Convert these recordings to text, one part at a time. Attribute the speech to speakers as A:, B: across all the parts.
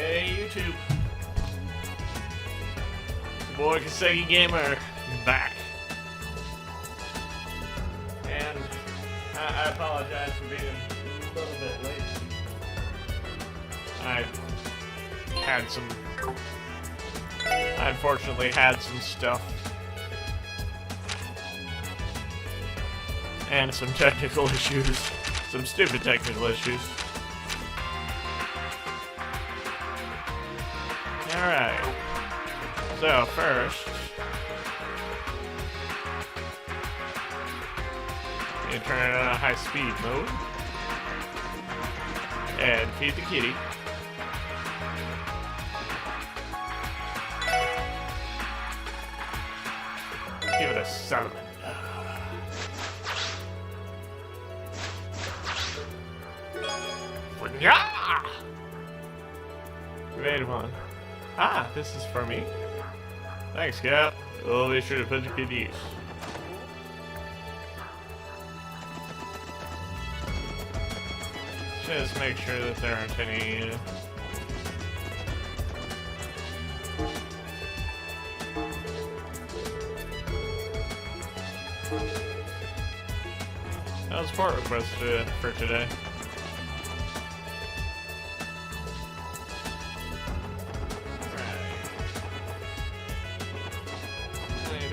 A: Hey YouTube, the boy Kasegi Gamer back, and I apologize for being a little bit late. I unfortunately had some stuff and some technical issues, some stupid technical issues. Alright, so first, you turn it on high speed mode, and feed the kitty. Give it a summon. Yeah! Made one. Ah, this is for me. Thanks, Cap. We'll be sure to put your kid to use. Just make sure that there aren't any... No support request for today.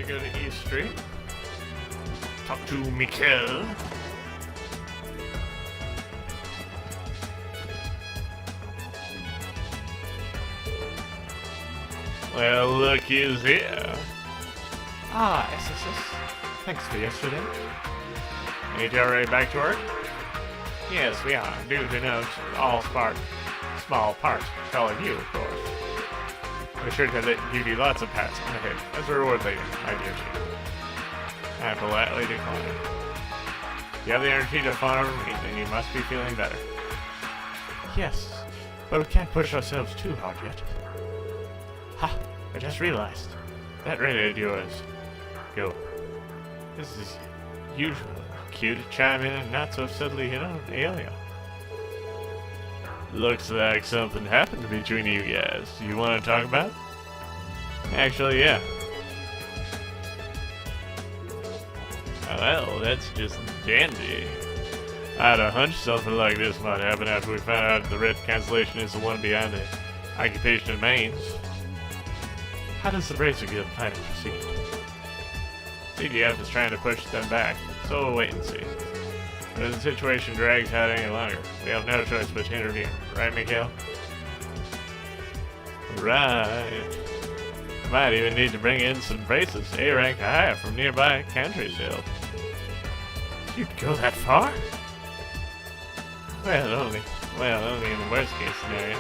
A: Go to East Street. Talk to Mikkel. Well, look who's here. Ah, SSS. Thanks for yesterday. Ain't you already back to work? Yes, we are. Due to no small part. Calling you, of course. Be sure to give you lots of pats on the head as a reward later, my dear chief. I politely decline. If you have the energy to fawn over me, then you must be feeling better. Yes, but we can't push ourselves too hard yet. Ha! I just realized. That redhead of yours. Go. This is usual. Cute to chime in and not so subtly hit on Aelia. Looks like something happened between you guys. You want to talk about it? Actually, yeah. Well, that's just dandy. I had a hunch something like this might happen after we found out the red cancellation is the one behind the occupation of mains. How does the Bracer Guild plan to proceed? CDF is trying to push them back, so we'll wait and see. But if the situation drags out any longer, we have no choice but to intervene. Right, Mikhail? Right. Might even need to bring in some braces A rank higher from nearby countries hill. You'd go that far? Well, only in the worst case scenario.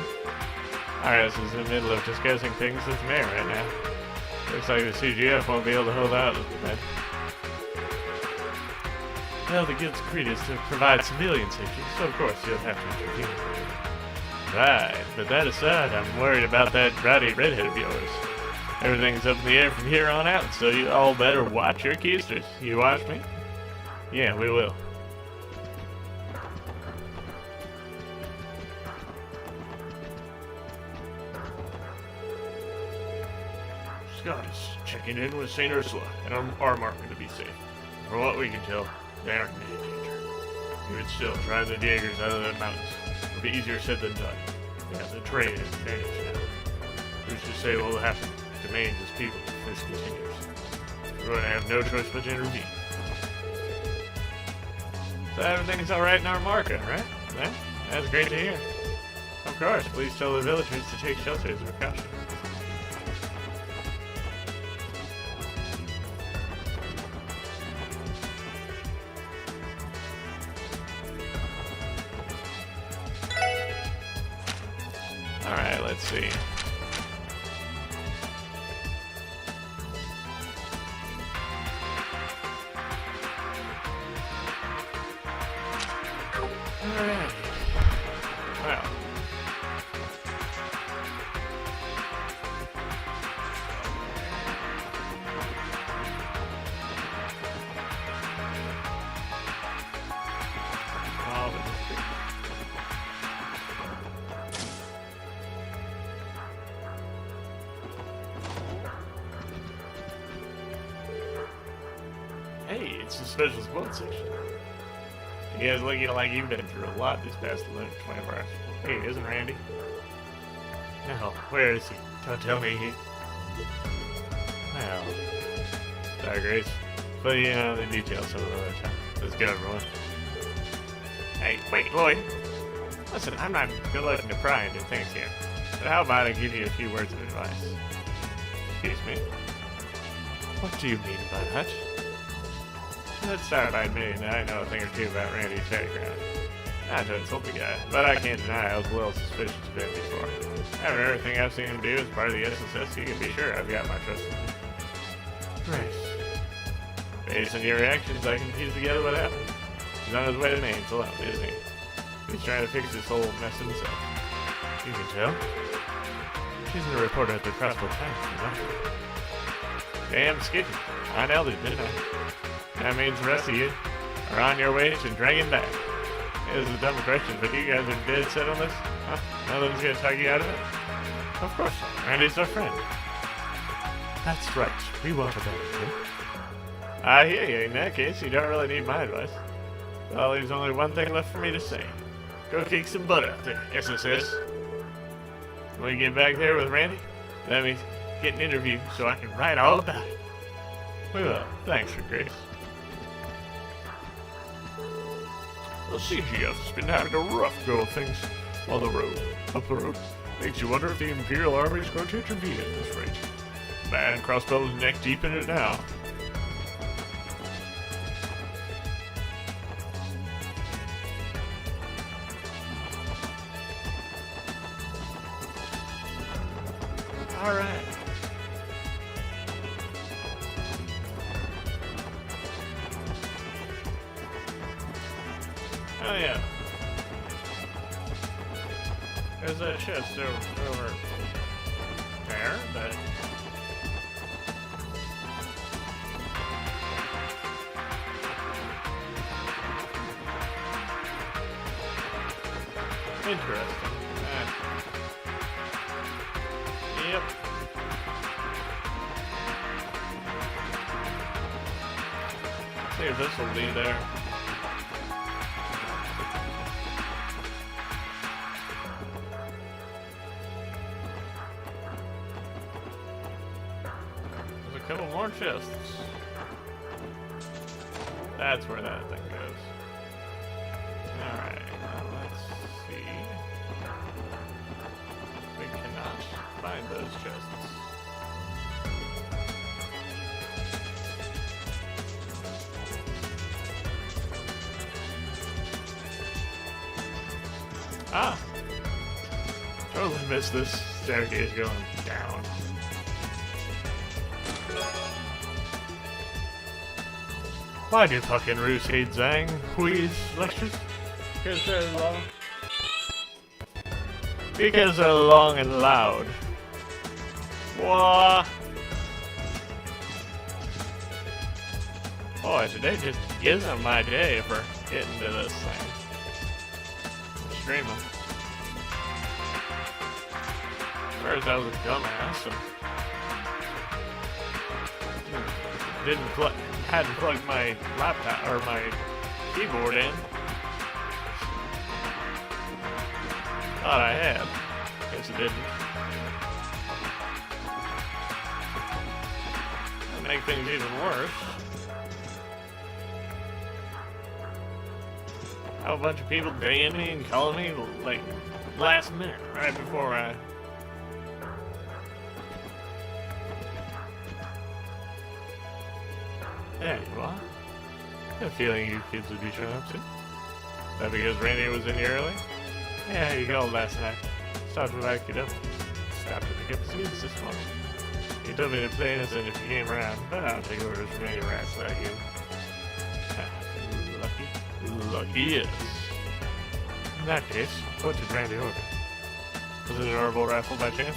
A: RS is in the middle of discussing things with the mayor right now. Looks like the CGF won't be able to hold out then. Well, the guild's creed is to provide civilian safety, so of course you'll have to intervene. Right, but that aside, I'm worried about that rowdy redhead of yours. Everything's up in the air from here on out, so you all better watch your keisters. You watch me? Yeah, we will. Scott is checking in with St. Ursula and our marker to be safe. From what we can tell, they aren't in any danger. You would still drive the Jaegers out of the mountains. It'll be easier said than done. Yeah, the trade is advantage now. Who's to say what will happen to Maine's people if this continues? We're going to have no choice but to intervene. So everything's alright in our market, right? Yeah, that's great to hear. Of course, please tell the villagers to take shelter as a precaution. Alright, let's see. Alright. Well. suspicious boat section. You guys looking like you've been through a lot these past 24 hours. Hey, isn't Randy? No, where is he? Don't tell me he... Well... Sorry, Grace. But you know, the details some other time. Let's go, everyone. Hey, wait, Lloyd. Listen, I'm not good looking to pry into things here. But how about I give you a few words of advice? Excuse me? What do you mean by that? Let's start by admitting that I know a thing or two about Randy's background. Not to insult the guy, but I can't deny I was a little suspicious of him before. After everything I've seen him do as part of the SSS, you can be sure I've got my trust in him. Grace. Based on your reactions, I can piece together what happened. He's on his way to Maine alone, isn't he? He's trying to fix this whole mess himself. You can tell. She's a reporter at the Crossbow Times, you know. Damn skitty. I nailed it, didn't I? That means the rest of you are on your way to Dragon back. This is a dumb question, but you guys are dead set on this? Huh? Nothing's gonna talk you out of it? Of course not. Randy's our friend. That's right. We want a better friend. I hear you. In that case, you don't really need my advice. Well, there's only one thing left for me to say. Go kick some butt out there, SSS. When you get back there with Randy, let me get an interview so I can write all about it. Well, thanks for Grace. The CGF's been having a rough go of things on the road, up the road. Makes you wonder if the Imperial Army's going to intervene at this rate. Man, Crossbow's neck deep in it now. Alright. Oh yeah. There's that chest over there, but... Interesting. Yep. See if this will be there. There's a couple more chests. That's where that thing goes. Alright, let's see. We cannot find those chests. Ah! Totally missed this staircase going down. Why do fucking Roos hate Zhang Hui's lectures? Because they're long. Because they're long and loud. What? Boy, today just isn't my day for getting to this thing. Streaming. First I was a dumbass and hadn't plugged my laptop or my keyboard in. Thought I had. Guess it didn't. That'll make things even worse. How a bunch of people DMing me and calling me like last minute, right before I... There you are. I have a feeling you kids would be showing up soon. Is that because Randy was in here early? Yeah, you called last night. Stopped to back it up. Stopped to pick up his needs this morning. He told me to play innocent if you came around, but I'll take orders from any rats like you. Lucky yes. In that case, what did Randy order? Was it an orbital rifle by chance?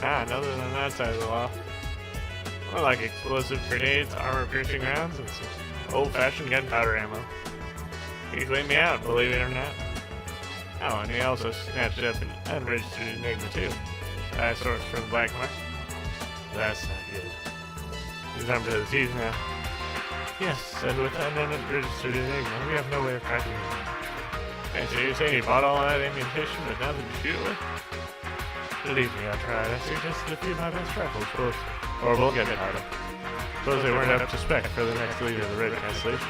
A: Ah, nothing on that side of the law. More like explosive grenades, armor-piercing rounds, and some old-fashioned gunpowder ammo. He cleaned me out, believe it or not. Oh, and he also snatched up an unregistered Enigma too. I sourced from the black market. That's not good. He's armed to the teeth now. Yes, and with that unregistered enigma, we have no way of tracking him. And so you're saying he bought all that ammunition but nothing to shoot with? Believe me, I tried. I suggested a few of my best rifles, both horrible get harder. Suppose they weren't up to spec for the next leader of the Red Cancellation.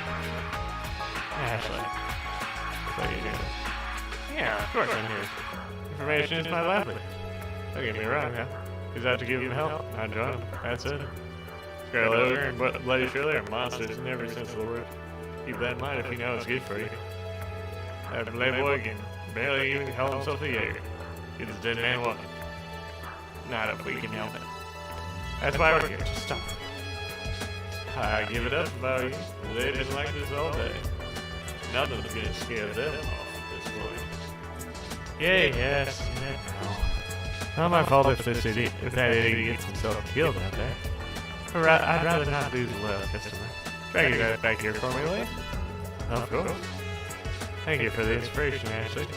A: Ashley. What are you doing? Yeah, of course I'm here. Information is my livelihood. Don't get me wrong, huh? He's out to give him help, not join him. That's it. Scarlet Ogre and Bloody Shirley are monsters in every sense of the word. Keep that in mind if you know it's good for you. That playboy can barely even call himself a Jaeger. He's a dead man walking. Not if we can help it. That's why we're here, just stop. I give it up about you. They've been like this all day. Nothing's gonna scare them off at this point. Yes, you never know. Not my fault if that idiot gets himself killed out there. I'd rather not lose a loyal customer. Drag you guys back here for me, will you? Of course. Thank you for the inspiration, Ashley.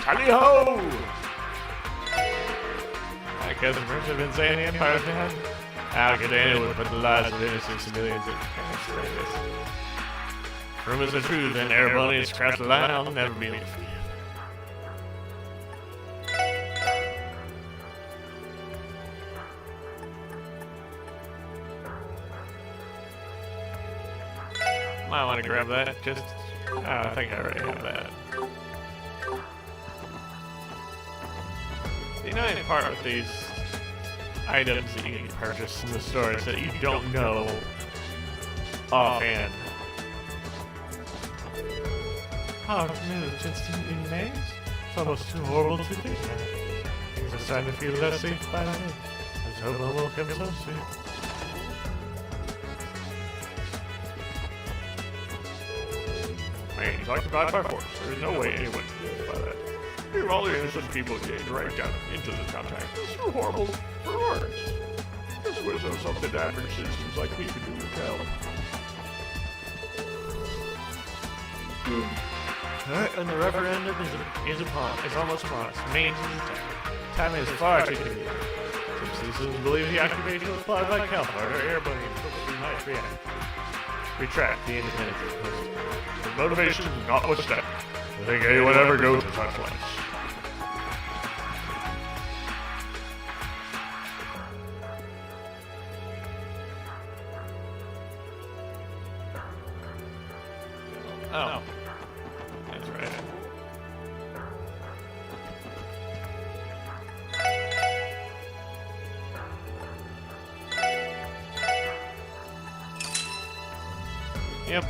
A: Tally-ho! My customers have been saying the Empire's behind. How could anyone put the lives of innocent civilians at risk like this? Rumors are true, then Erebonians cross the line, I'll never be able to forgive. Might want to grab that, just... Oh, I think I already have that. The annoying part with these items that you can purchase in the store is that you don't know offhand. How familiar just in names? It's almost too horrible to think about. Things are starting to feel less safe by the day. Let's hope I won't come so soon. Man, he's like to buy by force. There's no way anyone can buy that. Leave all the innocent people getting dragged down into the contact. It's too horrible for words. This was something average citizens like me could do to tell. Alright, and the referendum is almost upon us. Remains in the time is far too convenient. Some citizens believe the occupation was plotted by Calpart or Airbunny and we might retract the independence of the post. The motivation is notwithstanding. I think anyone ever goes to such lengths. Oh. That's right. Yep.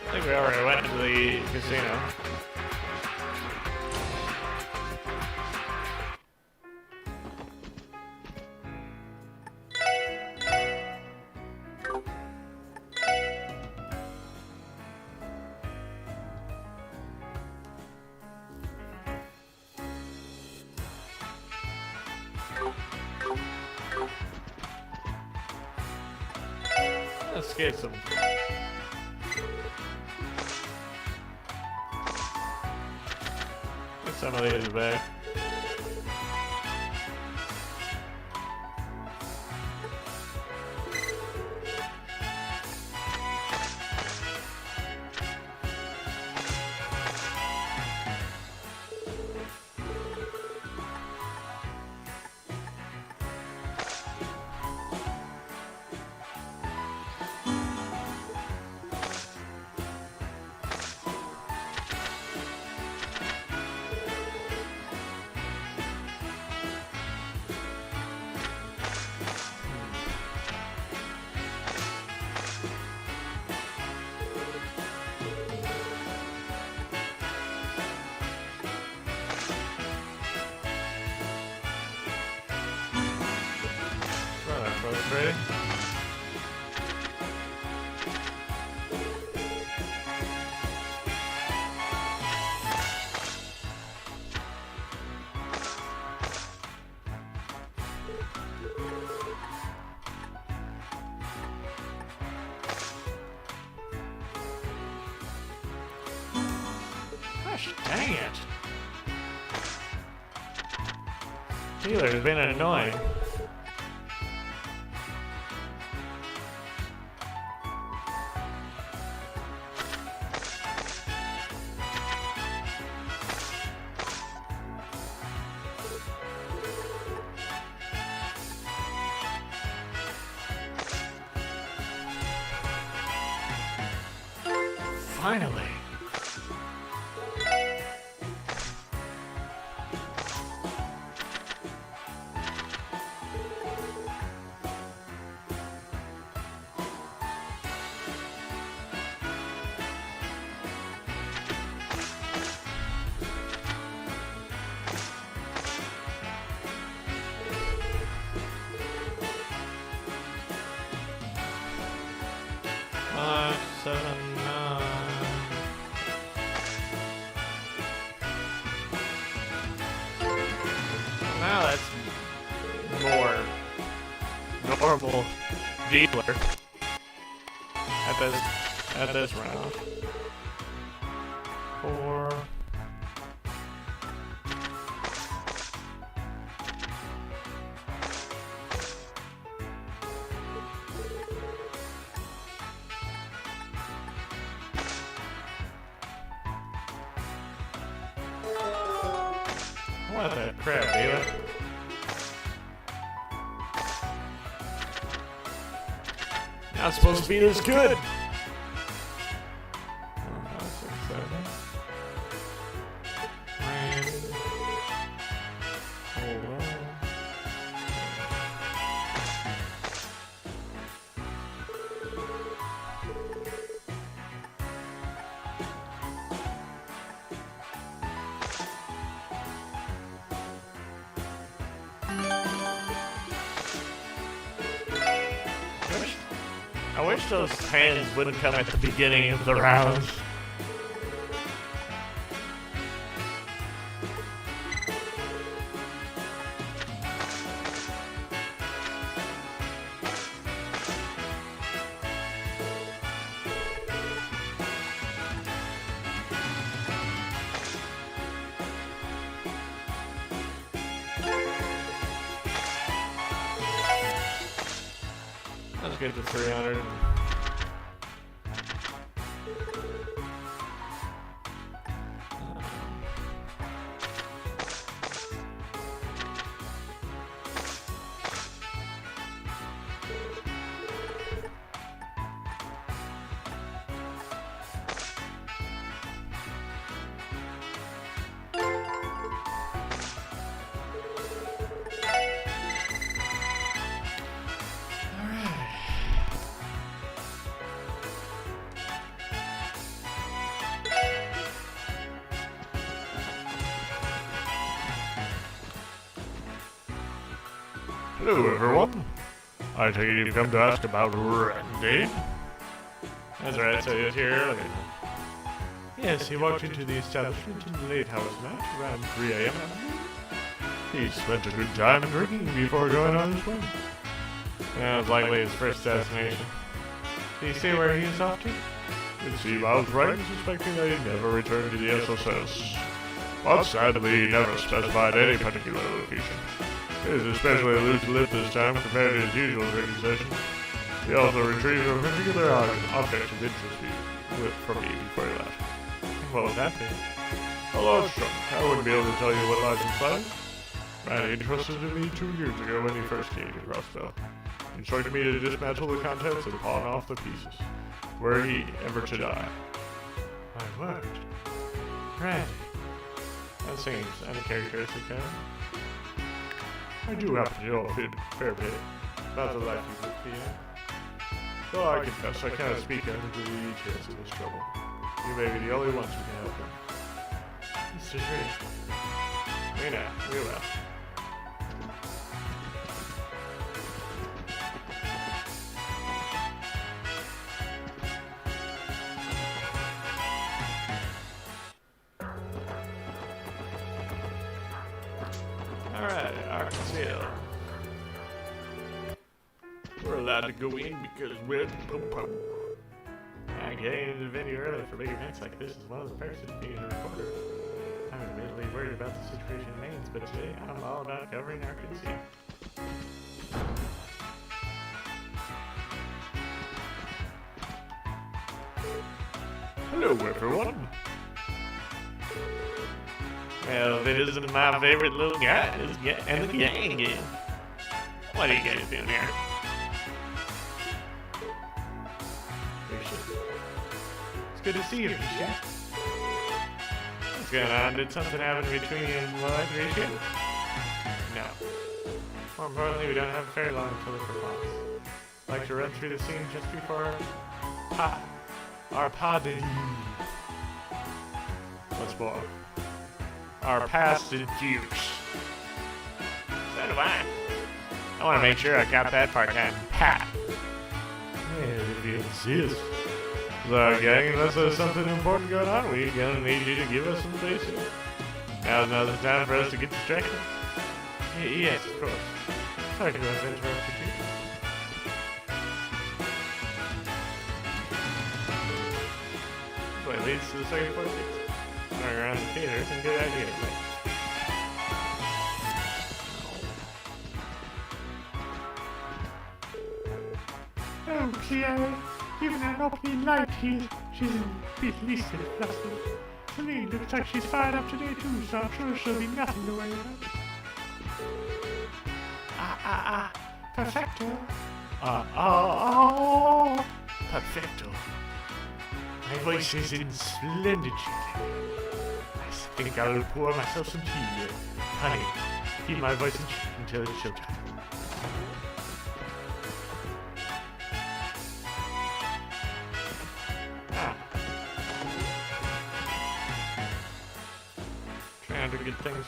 A: I think we already went to the casino. Let's get some. Get some of these back. ready? Gosh dang it. Dealer's been annoying. Finally. Seven, now that's more normal dealer at this round. 4. What the crap, dealer? Not supposed to be this good. 4, 5, 6, 7. 9, 4. I wish those hands wouldn't come at the beginning of the round. Let's get to 300. Hello, everyone. I take it you've come to ask about Randy. That's right, so he's here. Look at him. Yes, he walked into the establishment in the late hours night, around 3 a.m. He spent a good time drinking before going on his way. That was likely his first destination. Did he say where he was off to? It seemed I was right in suspecting that he'd never returned to the SSS. But sadly, he never specified any particular location. He was especially loose lipped this time compared to his usual drinking sessions. He also retrieved a particular object of interest from me before he left. What would that be? A large trunk. I wouldn't be able to tell you what lies inside. Randy entrusted it to me 2 years ago when he first came to Crossville. He instructed me to dismantle the contents and pawn off the pieces, were he ever to die. My word. Randy. That seems uncharacteristic, I do happen to know a fair bit about the life you live here. Though I confess I cannot speak under the details of this trouble. You may be the only ones who can help him. Mr. Drake. We will. Alright, Arkansas. We're allowed to go in because we're pum-pum. Getting into the venue early for big events like this is one of the perks of being a reporter. I'm admittedly worried about the situation in Mainz, but today I'm all about covering Arkansas. Hello, everyone. Well, if it isn't my favorite little guys and the gang again. What are you guys doing here? It's good to see you, Risha. What's going on? Did something happen between you and Lloyd, Risha? No. More importantly, we don't have very long until the performance. I'd like to run through the scene just before our pas de deux. What's more? Our past the dukes. So do I. I want to make sure I got that part down pat. Yeah, if you insist. So, gang, unless there's something important going on, we're gonna need you to give us some basics. Now's another time for us to get distracted. Yes, of course. Sorry to have interrupted you. This way leads to the second floor seats. Running around the theater is a good idea, right? Oh, Claire. Even an opening light here, she's a bit least flustered. To me, looks like she's fired up today too, so I'm sure she'll be nothing to worry about. Perfecto. Perfecto. My voice is in splendid shape. I think I'll pour myself some tea here. Honey, keep my voice in check until it's showtime. To get things.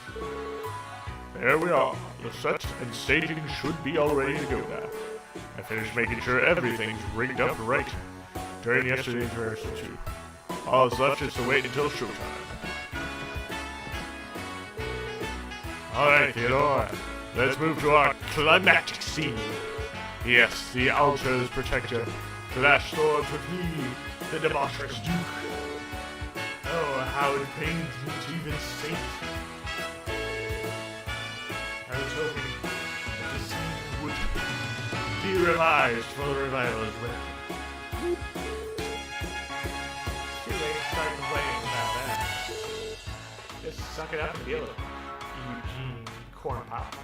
A: There we are. The set and staging should be all ready to go now. I finished making sure everything's rigged up right during yesterday's rehearsal too. All that's left is to wait until showtime. Alright, Theodore. Let's move to our climactic scene. Yes, the Altar's protector. Clash swords with me, the debaucherous Duke. Oh, how it pains me to even say it. I was hoping that the scene would be revised for the revival as well. Too late to start complaining about that. Just suck it up and deal with it, Eugene Corn Pop.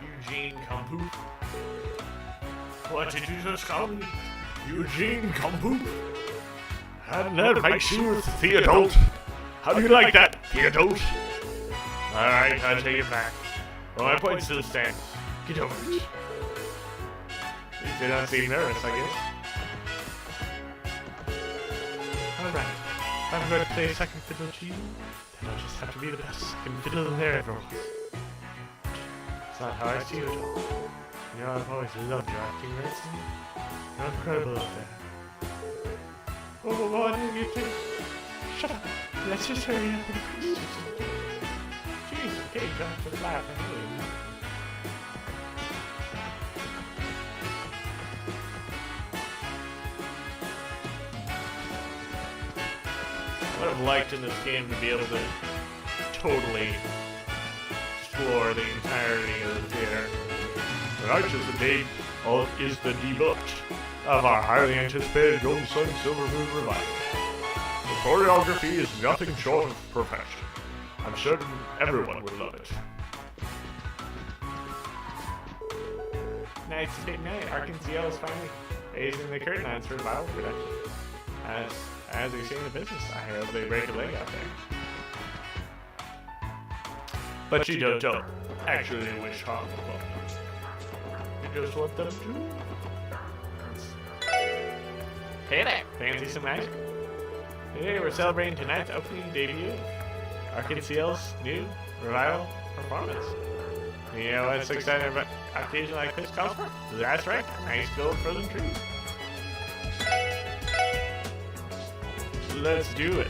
A: Eugene Compoop. What did you just call me? Eugene Compoop? And that makes you Theodore. How do you like that, Theodore? Alright, I'll take it back. Well, my point still stands. Get over it. At least they don't seem nervous, I guess. Alright, if I'm going to play second fiddle to you, then I'll just have to be the best second fiddle there ever was. It's not how I see it all. You know, I've always loved your acting, Ransom. You're incredible up there. Oh, what did you think? Shut up. Let's just hurry up and finish this. Jeez, okay, don't just laugh anyway. I would have liked in this game to be able to totally explore the entirety of the theater. Tonight is the day is the debut of our highly anticipated Golden Sun Silver Moon revival. The choreography is nothing short of perfection. I'm certain everyone would love it. Tonight's the big night. Arkansas is finally raising the curtain on its revival production. As we see in the business, I hope they break a leg out there. But you don't actually wish harm upon them. You just want them to. Hey there, fancy some ice cream? Today we're celebrating tonight's opening debut, Arkansas's new revival performance. You know what's exciting about? occasion like this calls for? That's right. Nice gold frozen trees. Let's do it.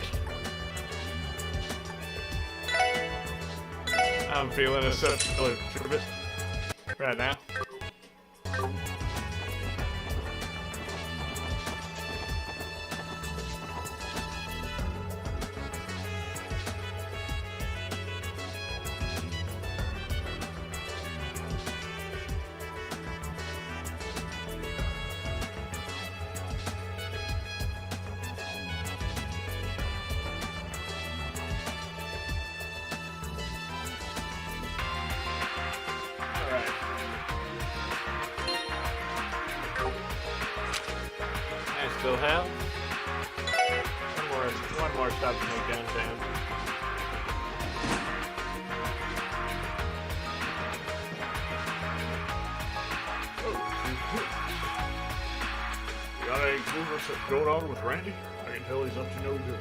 A: I'm feeling a subtle bit right now. Still have one more stop to make downtown.
B: You got any movements going on with Randy? I can tell he's up to no good.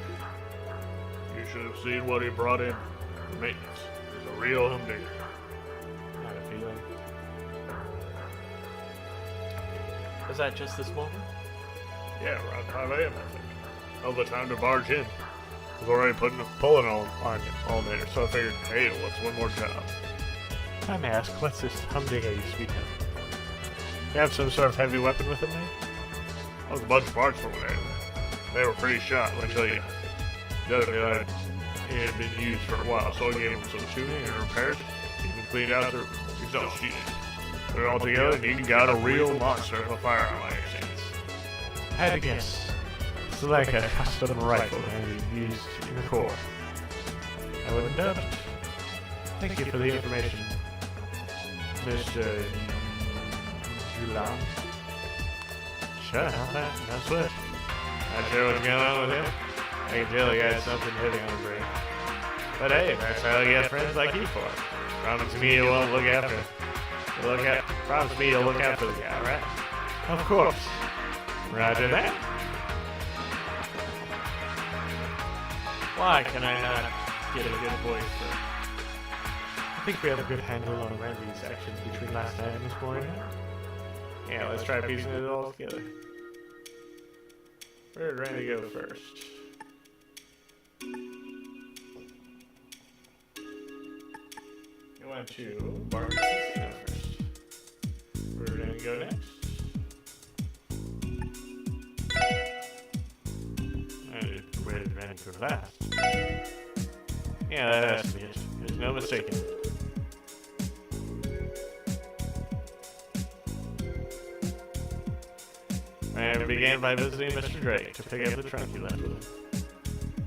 B: You should have seen what he brought in for maintenance. He's a real humdinger.
A: Had a feeling. Was that just this moment?
B: Yeah, around 5 a.m. I think. All the time to barge in. I was already pulling on all nighter, so I figured, hey, what's one more job?
A: I may ask, what's this humdinger you speak of? You have some sort of heavy weapon with it, man?
B: That was a bunch of parts from it. They were pretty shot, let me tell you. Definitely, it had been used for a while, so I gave him some tuning and repairs. Even cleaned out their exhaust sheet. Put it all together, and you got a real monster of a firearm, like I said.
A: I had to guess. It's like a custom rifle used in the Corps. I wouldn't doubt it. Thank you for the information, Mr. Julan. Sure, no sweat. Not sure what's going on with him. I can tell he got something heavy on the brain. But hey, that's how you get friends like you for. Promise me you won't look after. Promise me you'll look after the guy, right? Of course. Roger that. Why can I not get a good voice for? I think we have a good handle on Randy's actions between last night and this morning. Yeah, let's try piecing it all together. Where did Randy go first? He went to Barbecue Casino first. Where did Randy go next? Where did Randy go last? Yeah, that has to be it. There's no mistaking. Randy began by visiting Mr. Drake to pick up the trunk he left with him.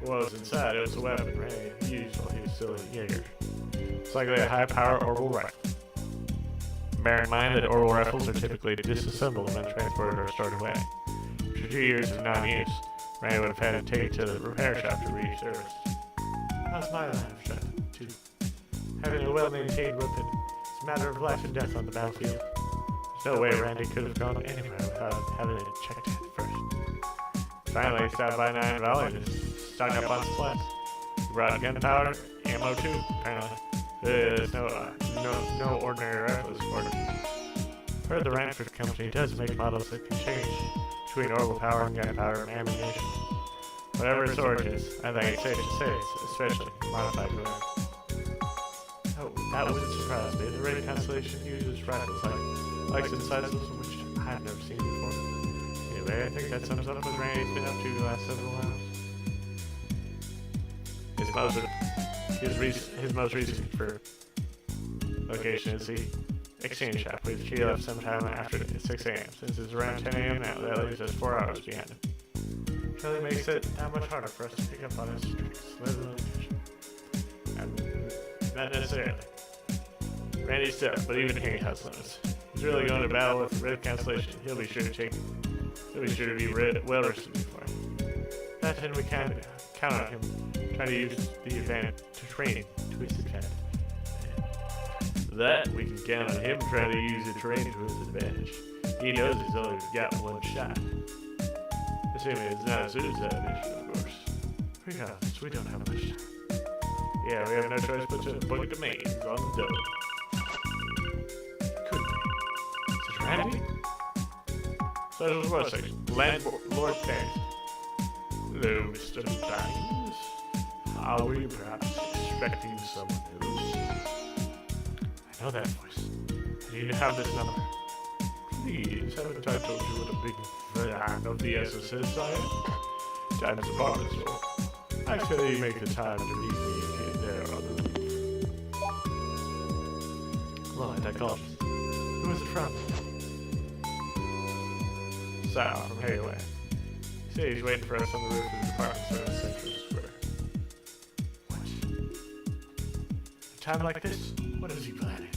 A: What was inside? It was a weapon Randy used while he was still a Jaeger. It's likely a high-power orbital rifle. Bear in mind that orbital rifles are typically disassembled when transported or stored away. After 2 years of non-use, Randy would have had to take it to the repair shop to re-service. How's my line of shot, too? Having a well-maintained weapon is a matter of life and death on the battlefield. There's no way Randy could have gone anywhere without having it checked first. Finally, he stopped by 9 Valley to stock up on supplies. He brought gunpowder, ammo too, apparently. There's no ordinary rifles for it. Heard the Ranford Company does make models that can change between orbital power and gunpowder and ammunition. Whatever its origin is, I think it's safe to say it's especially modified weapon. Oh, that wouldn't surprise me. The Ray Constellation uses rifles like and sizes which I've never seen before. Anyway, I think that sums up what Randy's been up to the last several hours. His most recent location is the exchange shop, which he left sometime after 6 a.m. Since it's around 10 a.m. now, that leaves us 4 hours behind him. Really makes it that much harder for us to pick up on his tricks. Not necessarily. Randy's tough, but even he has limits. He's really going to battle with the Red Constellation. He'll be sure to be well rested before. That then we can count on him trying to use the advantage to train to his advantage. That we can count on him trying to use the terrain to his advantage. He knows he's only got one shot. Assuming it's not a suicide mission, of course. Regardless, we don't have much time. Yeah, we have no choice but to book the mains on the double. Could be. Randy? Special support section. Landlord Banks. Hello, Mr. Dines. Are we perhaps expecting someone else? I know that voice. I need to have this number. Please, haven't I told you what a big fan of the SSS I am? Time's department store. I say you make the time to meet me here there on the roof. Hello, psychologist. Who is it from? Sal from Hayland. He says he's waiting for us on the roof of the department store in Central Square. What? A time like this? What is he planning?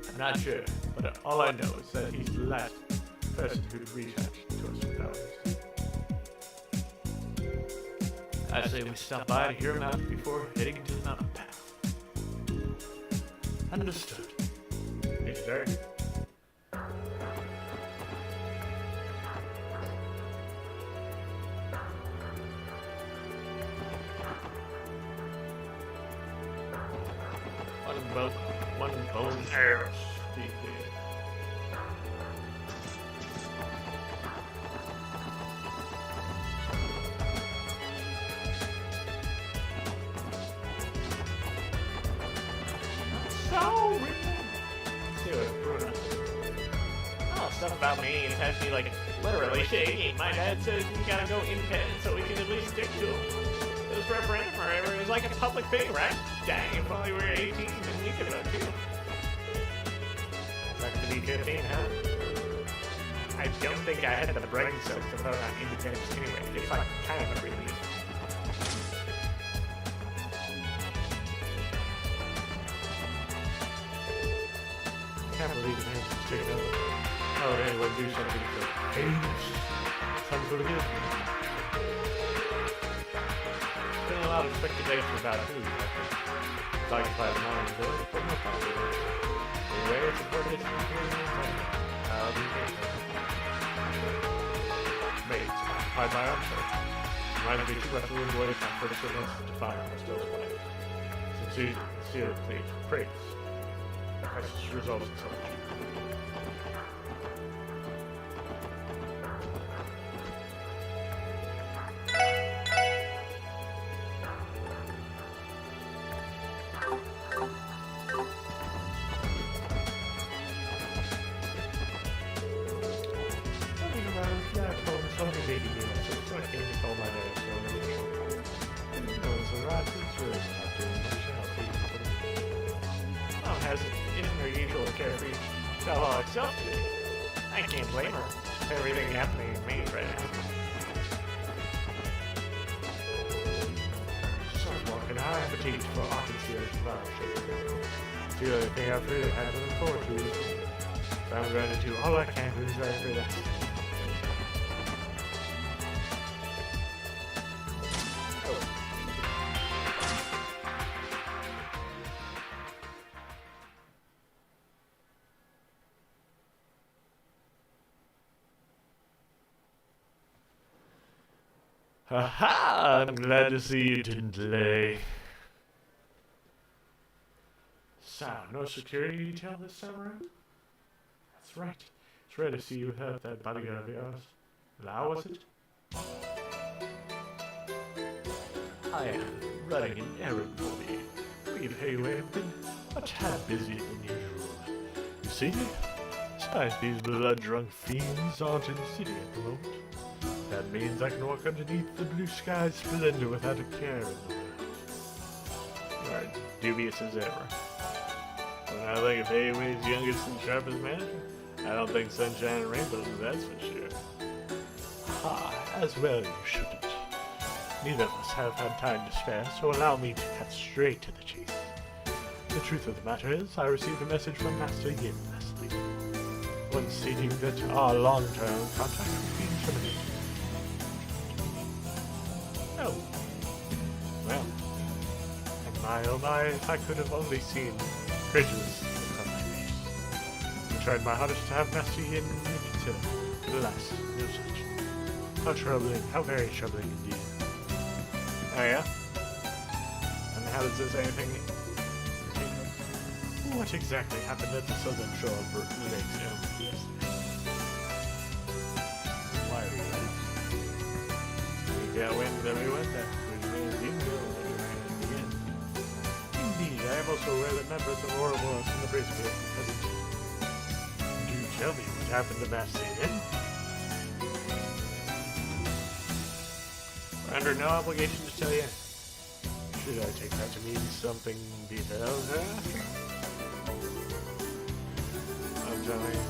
A: I'm not sure, but all I know is that he's the last person who'd reach out to us without us. I say we stop by to hear him out before heading into the mountain path. Understood. It's dirty. One bone arrow. Stuff about me is actually like literally shaking. My dad says we gotta go independent so we can at least stick to him. This referendum or whatever is like a public thing, right? Dang, if only we were 18 and we could vote too. Not gonna be 15, huh? I don't think I had the brain cells to vote on independence anyway. It's like kind of a relief. I can't believe the man's just taking over. Oh, anyway, do something for heinous. Sounds really good. There's been a lot of speculation about who it's occupied the modern village, but no problem. Anyway, it's important to hear the name. How do you get it? Maybe it's occupied by Armstrong. Reminds me too much of the voice on first witness to find what's still playing. Sincerely, praise. The crisis results in so much. I can't blame her. Everything happening to me right now. So I'm walking high appetite for occupancy of the flower. It's the other thing I've really had to look forward to. So I'm going to do all I can to enjoy for that. Haha! I'm glad to see you didn't delay. So, no security detail this time around? That's right. It's rare to see you without that bodyguard of yours. Lau, was it? I am running an errand for me. We've been a tad busier than usual. You see, besides these blood-drunk fiends aren't in the city at the moment. That means I can walk underneath the blue sky splendor without a care in the world. You are dubious as ever. When I think of Hayway's youngest and sharpest manager, I don't think sunshine and rainbows, that's for sure. Ah, as well you shouldn't. Neither of us have had time to spare, so allow me to cut straight to the chase. The truth of the matter is, I received a message from Master Yin last night. One stating that our long-term contract was being terminated. Oh. Well. And my oh my, if I could have only seen prejudice upon my face. I tried my hardest to have Master Yin reconsider, but alas, no such. How troubling, how very troubling indeed. Oh yeah? And how does this anything... What exactly happened at the southern shore of Lake Elm yesterday? Why are you asking? We got wind that we went there, which means you know that we ran in the end. Indeed, I am also aware that members of Ouroboros in the bridge were present. Do tell me what happened to Master Yin? We're under no obligation to tell you. Should I take that to mean something detailed hereafter? I'm telling you,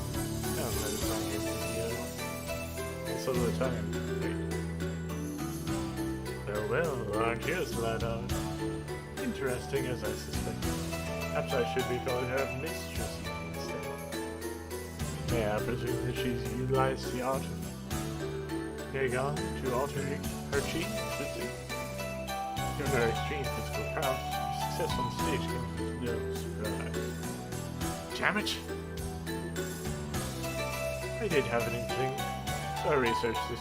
A: I'm satisfying you with the other one. It's all the time. Well, aren't you, Slydog? Interesting as I suspect. Perhaps I should be calling her Mistress instead. May I presume that she's utilized the art of Dagon to alter her chi, should she? Given her extreme physical prowess, her success on stage comes as no surprise. Damn it! I did have an inkling, so I researched the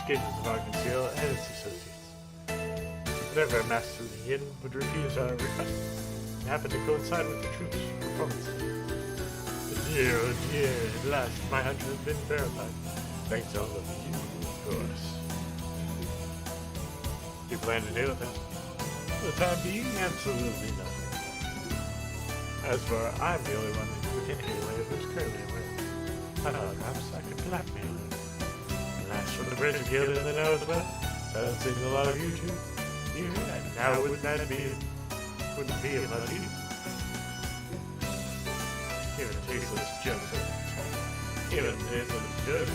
A: schedules of Arkansas and its associates. Whenever Master Yin would refuse our request, it happened to coincide with the troops' performances. But dear, oh dear, at last my hunch has been verified. Thanks to all of you, of course. You plan to deal with it? For the time being, absolutely not. As for I'm the only one within anyway who's currently aware. I thought perhaps I could blackmail her. And that's for the Bridge Guild in the know as well. That seems a lot of you too. Now wouldn't that be of much use? Even tasteless jokes out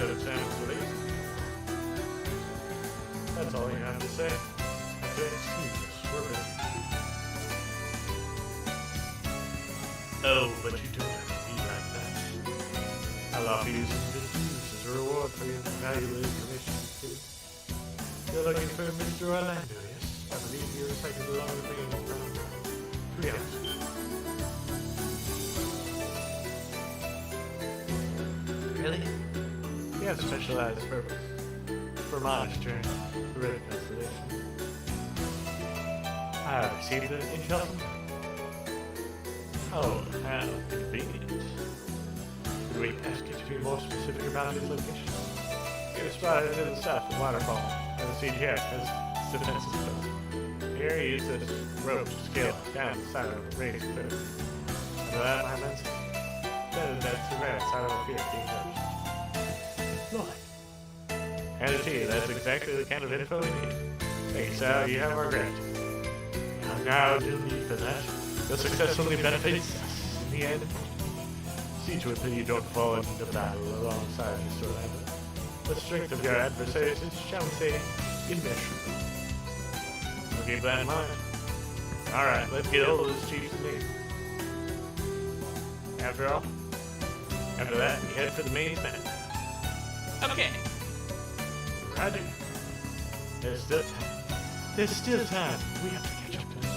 A: of sounds released. That's all you have to say. Excuse us, we're busy. Oh, but you don't have to be like that. I'll offer you some good news as a reward for your valuable information. You're looking for Mr. Orlando, yes? I believe you're affected along with me from 3 hours. Really? We have specialized purpose for monitoring the red constellation. I received the intel. Oh, how convenient. Could we ask you to be more specific about his location? He was spotted to the south of Waterfall, and the siege here has defenses built. Here he used this rope to scale down the side of a raised cliff. Under that, my men said that's the right side of a fear being judged. Lord. And to you, that's exactly the kind of info we need. Thank you, Sal. You have our gratitude. Now, no need for that. Your success only benefits us in the end. See to it that you don't fall into battle alongside Mr. Orlando. The strength of your adversaries is, shall we say, immeasurable. We'll keep that in mind. Alright, let's get hold of this chief's name. After that, we head for the main event. Okay. Roger. There's still time. There's still time. We have to catch up to him.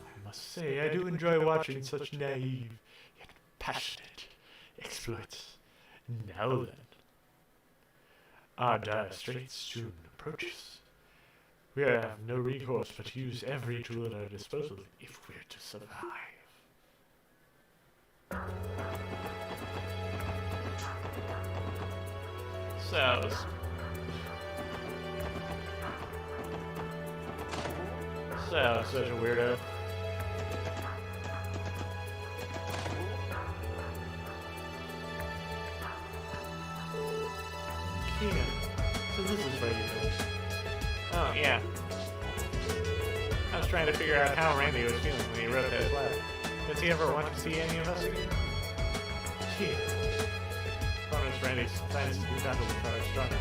A: I must say, I do enjoy watching such naive, yet passionate exploits. Now then, our dire straits soon approaches. We have no recourse but to use every tool at our disposal if we're to survive. So, such a weirdo. Kia, so this is where you live. Oh, yeah. I was trying to figure out how Randy was feeling when he wrote that letter. Does he ever want to see any of us again? Gee. Promise Randy's plans to do battle with our strong.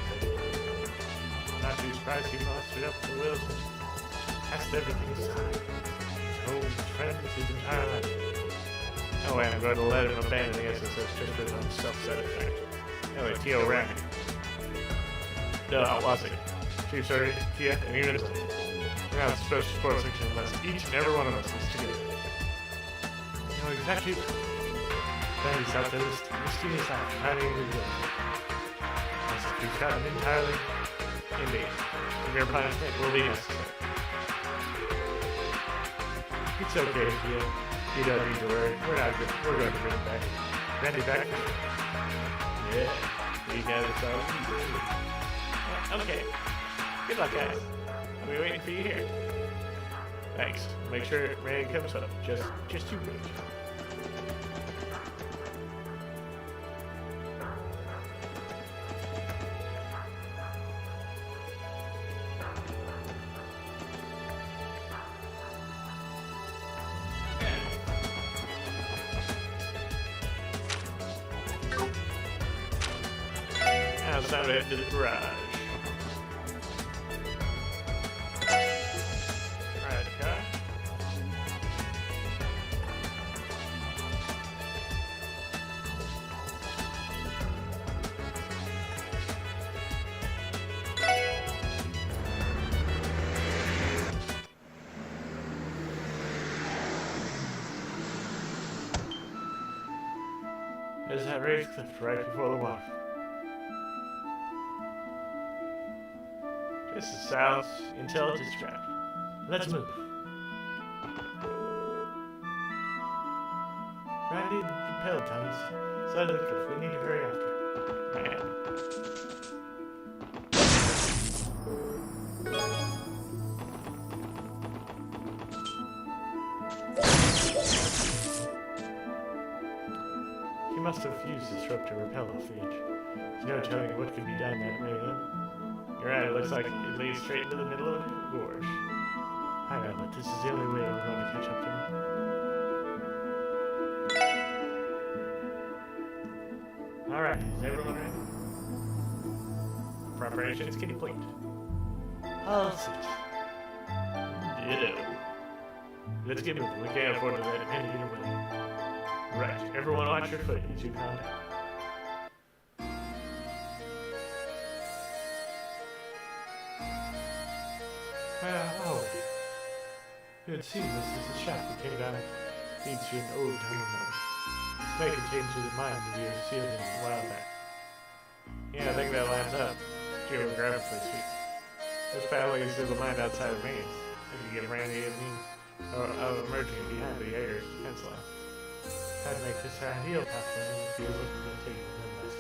A: Not too surprised he mustered up the will to cast everything aside. Oh, his friend with his entire life. No way I'm going to let him abandon the SSS just for his own self-satisfaction. Anyway, T.O. Randy. No, I wasn't. Chief Surrey, Kia, and even we're not a special sports section unless each and every one of us is together. You know exactly. Randy's out there, this mysterious act, hiding in the hills. As if we've got him entirely in danger. Severe punishment will be necessary. It's okay, you don't need to worry. We're going to bring him back. Randy back? Yeah, we got it all. Okay. Good luck, guys. I'll be waiting for you here. Thanks. Make sure Randy comes up. Just you wait. Now it's time to head to the garage. Ride the car. There's that raised cliff right before the water. This is South Intelligence Track. Let's move. Right in propelled tunnels. Side of the cliff. We need to hurry after. Man. He must have used this rope to rappel off the edge. There's no telling what could be done that way, though. You're right, it looks like it leads straight into the middle of the gorge. Hang on, but this is the only way we're going to catch up to him. Alright, is everyone ready? Preparations complete. I'll sit. Ditto. Let's get moving. We can't afford to let any get away. Right, everyone watch your foot as you calm down. Oh. It would seem this is the shaft that came down into an old tunnel node. This may contain to the mine that we were sealed in a while back. Yeah, I think that lines up. Geographically speaking. This path leads to the mine outside of Maine. I could get Randy and me emerging behind the air defense line. I'd make this ideal pathway in the field looking to take them less.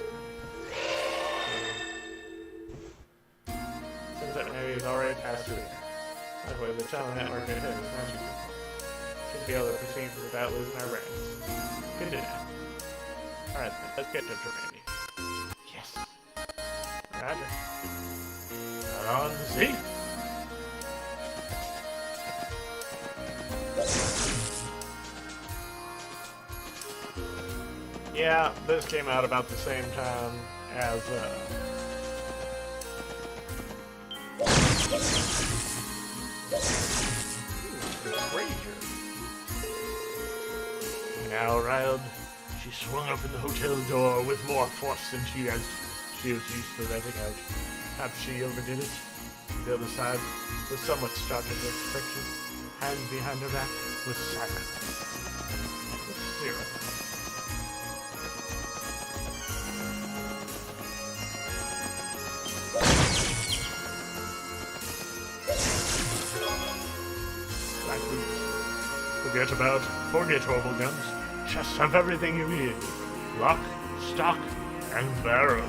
A: Since that area is already passed through here. That way the tunnel network ahead is magical. Should be able to proceed without losing our brains. Good to know. Alright then, let's get to Randy. Yes. Roger. Out on the sea. Yeah, this came out about the same time as Now, Riled, she swung up in the hotel door with more force than she was used to letting out. Perhaps she overdid it. The other side was somewhat startled with friction. Hands behind her back was silent. Zero. Black boots. Forget about forgettable guns. Just have everything you need. Lock, stock, and barrel.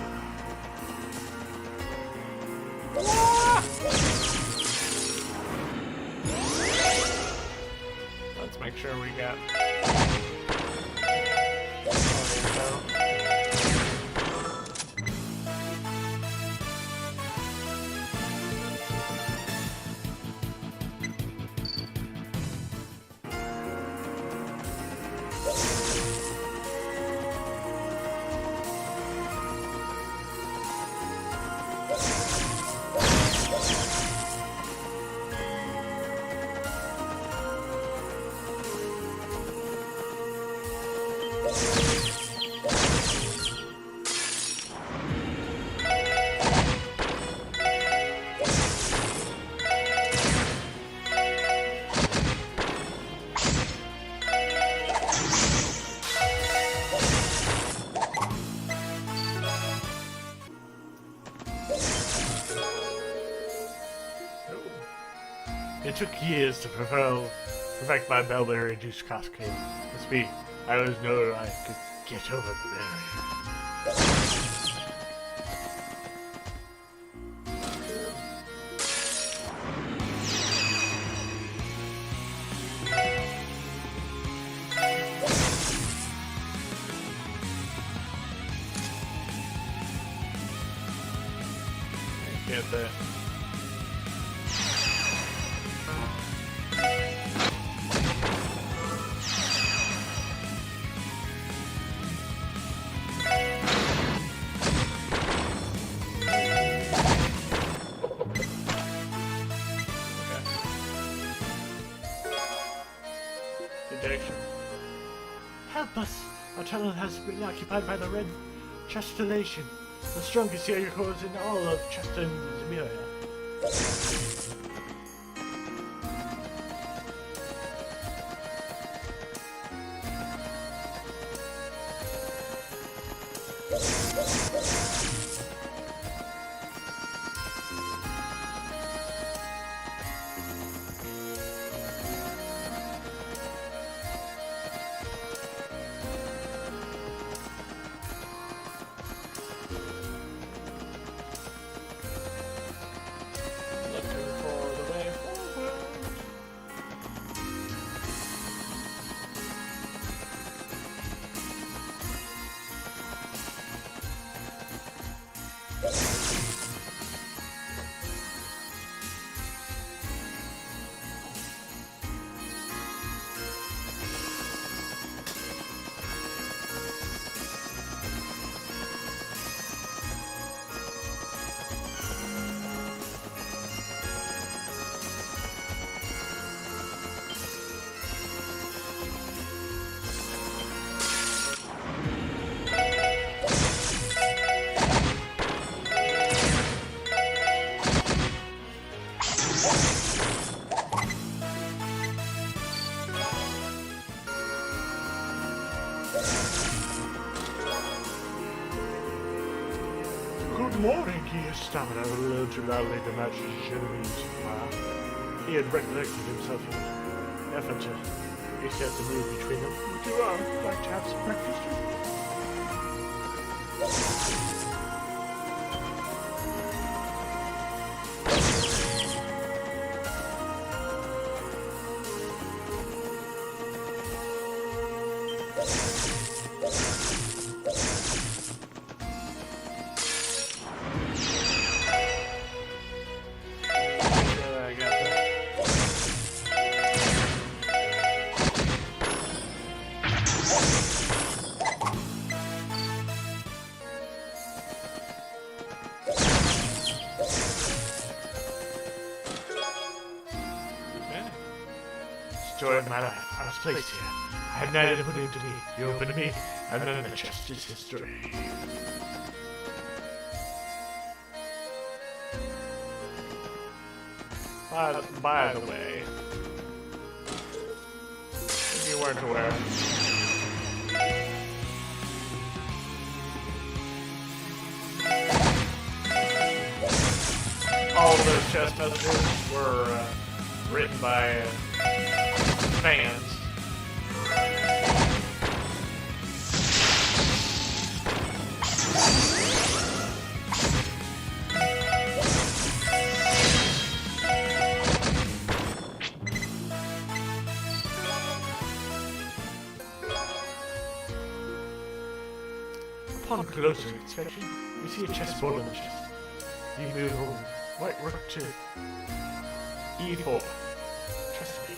A: Let's make sure we got... It took years to propel
B: Perfect my bellberry-induced cascade. Must be, I always know I could get over the barrier. Get that. Detection.
C: Help us! Our tunnel has been occupied by the red Chestellation, the strongest area cores in all of Chester and Zemiria.
A: Looking for the way forward.
C: Good morning, he stamina a little too loudly to match his enemies. He had recollected himself in an effort to reset the move between them. Would you like to have some breakfast with me?
A: I got that. Yeah.
C: Story of my life. I was placed here. I had night put into me. You opened to me, and then the chest is history.
A: By the way, if you weren't aware, all of those chess messages were written by fans.
C: Upon closer inspection, we see a chessboard on the chest. You move over right rook to E4. Checkmate.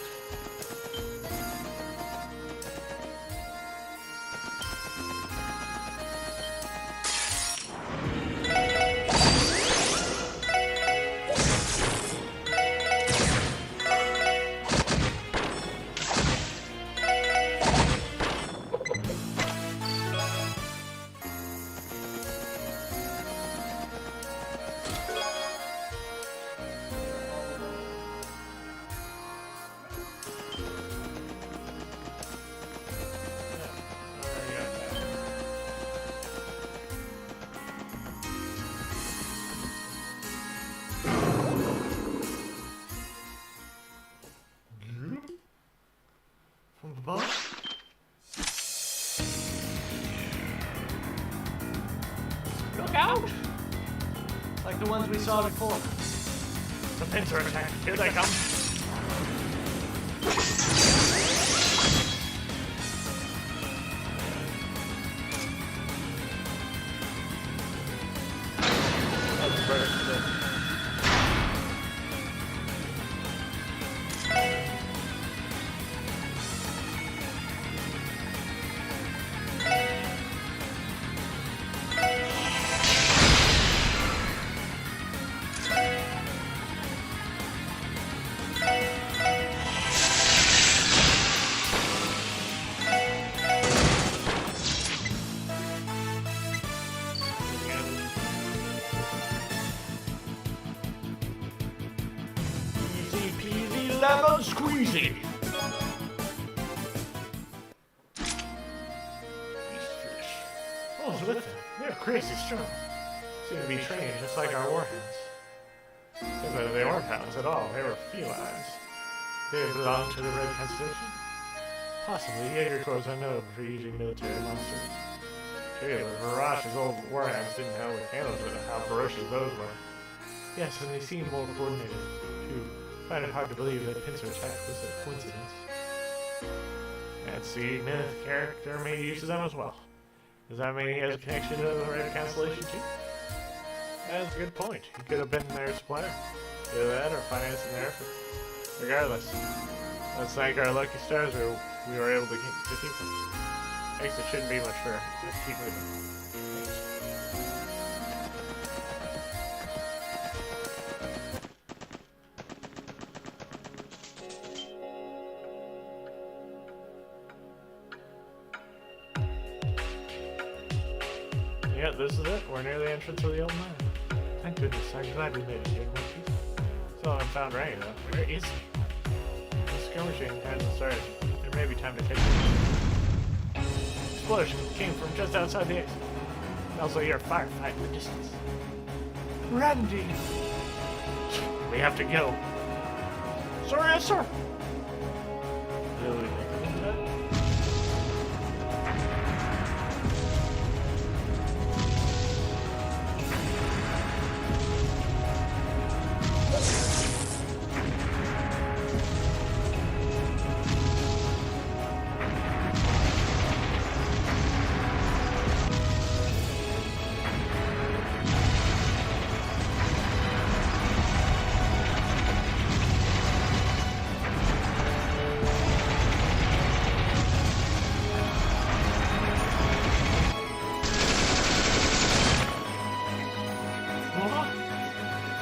A: out? Like the ones we saw before. The pincer attack. Here they come. That's better. Easy peasy lemon squeezy. These fish. What's with them? They're crazy strong. Seem to be trained just like our warhounds. Except they weren't hounds at all. They were felines. They belonged to the Red Constellation. Possibly, Jaeger Corps are known for using military monsters. Taylor, Varash's old warhounds didn't have a handle to how ferocious those were. Yes, and they seem more coordinated, too. I find it hard to believe that Pincer attack was a coincidence. That's the myth character made use of them as well. Does that mean he has a connection to the Red Constellation too? That's a good point. He could have been their supplier. Either that or financing their effort. Regardless, let's thank our lucky stars we were able to keep them. Thanks, it shouldn't be much fair. Let's keep moving. Yeah, this is it. We're near the entrance of the old mine. Thank goodness. I'm glad we made it here in one piece. Still haven't found Ray, though. Where is he? The skirmishing hasn't started. There may be time to catch him. Explosion came from just outside the exit. Also, your firefight in the distance. Randy! We have to go. Sorry, yes, sir. Will we make it in time?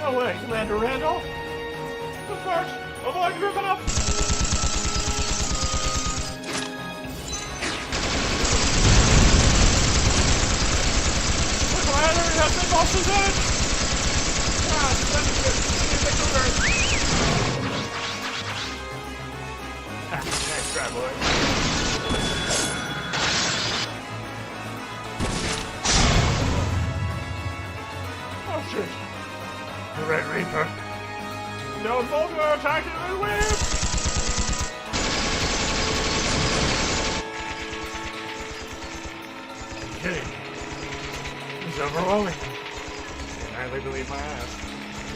A: No way, Commander Randolph! The first, avoid ripping up! The Commander has been lost his head! Ah, nice try, boy. Oh, shit. The Red Reaper. No Vulgar attacking the whip! I'm kidding. It's overwhelming. I can hardly believe my eyes.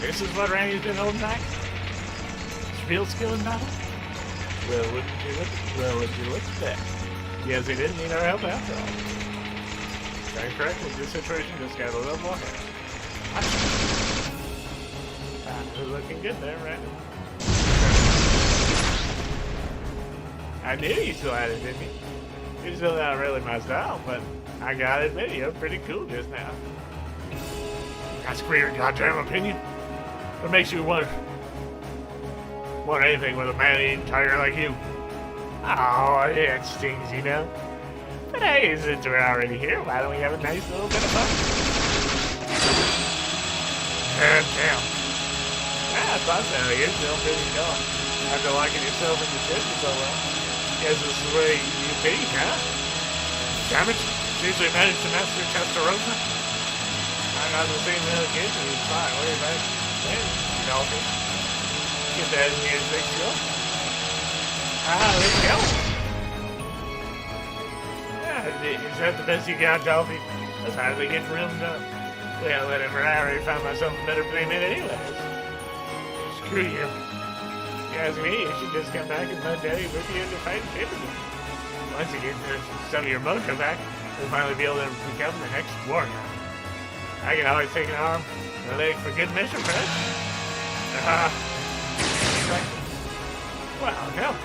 A: This is what Randy's been holding back? His real skill in battle? Well, would you look at that? Yes, he didn't need our help after all. Stand correctly, this situation just got a little more hairy. You're looking good there, Randy. I knew you still had it in you. You're still not really my style, but I gotta admit, you're pretty cool just now. That's for your goddamn opinion. What makes you want anything with a man-eating tiger like you? Oh, it stings, you know. But hey, since we're already here, why don't we have a nice little bit of fun? Damn. I thought so. You're still pretty dull. After locking yourself in the ship for so long. Guess this is the way you be, huh? Damn it. Seems we managed to master Testarossa. I'm not the same little kid, and it's fine. Worry about it. Man, dolphin. Get that in here, big girl. Let's go. Yeah, is that the best you got, Dolphy? That's hardly getting real enough. Well, whatever. I already found myself a better playmate anyways. Screw you. If you ask me, you should just come back and let Daddy whip you into fighting shape again. Once you get some of your mojo back, you'll finally be able to become the next warrior. I can always take an arm and a leg for good measure, friend. Well, no.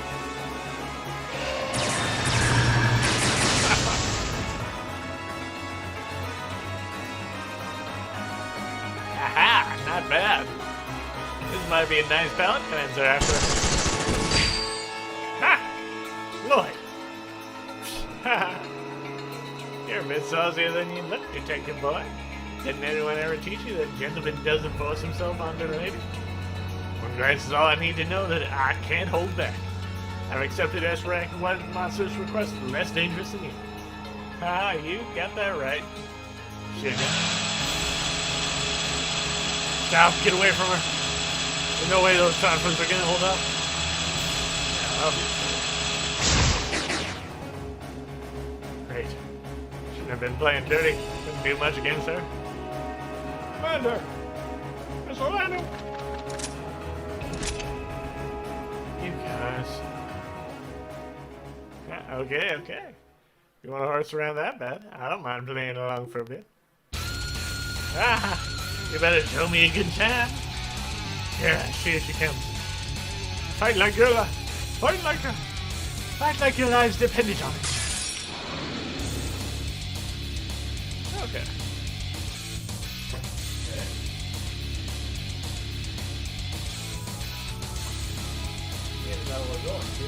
A: Aha! Not bad. This might be a nice palate cleanser after. Ha! Lloyd! Ha! You're a bit saucier than you look, detective boy. Didn't anyone ever teach you that a gentleman doesn't force himself onto a lady? One glance is all I need to know that I can't hold back. I've accepted S rank one monster's request less dangerous than you. Ah, you got that right. Sugar. Stop, get away from her. There's no way those tonfas are gonna hold up. Great. Shouldn't have been playing dirty. Couldn't do much against her. Commander! Miss Orlando! You guys. Yeah, okay. You want to horse around that bad? I don't mind playing along for a bit. Ah! You better show me a good time. Yeah, here she comes. Fight like your life. Fight like your lives depended on it. Okay. Yeah, that was going to.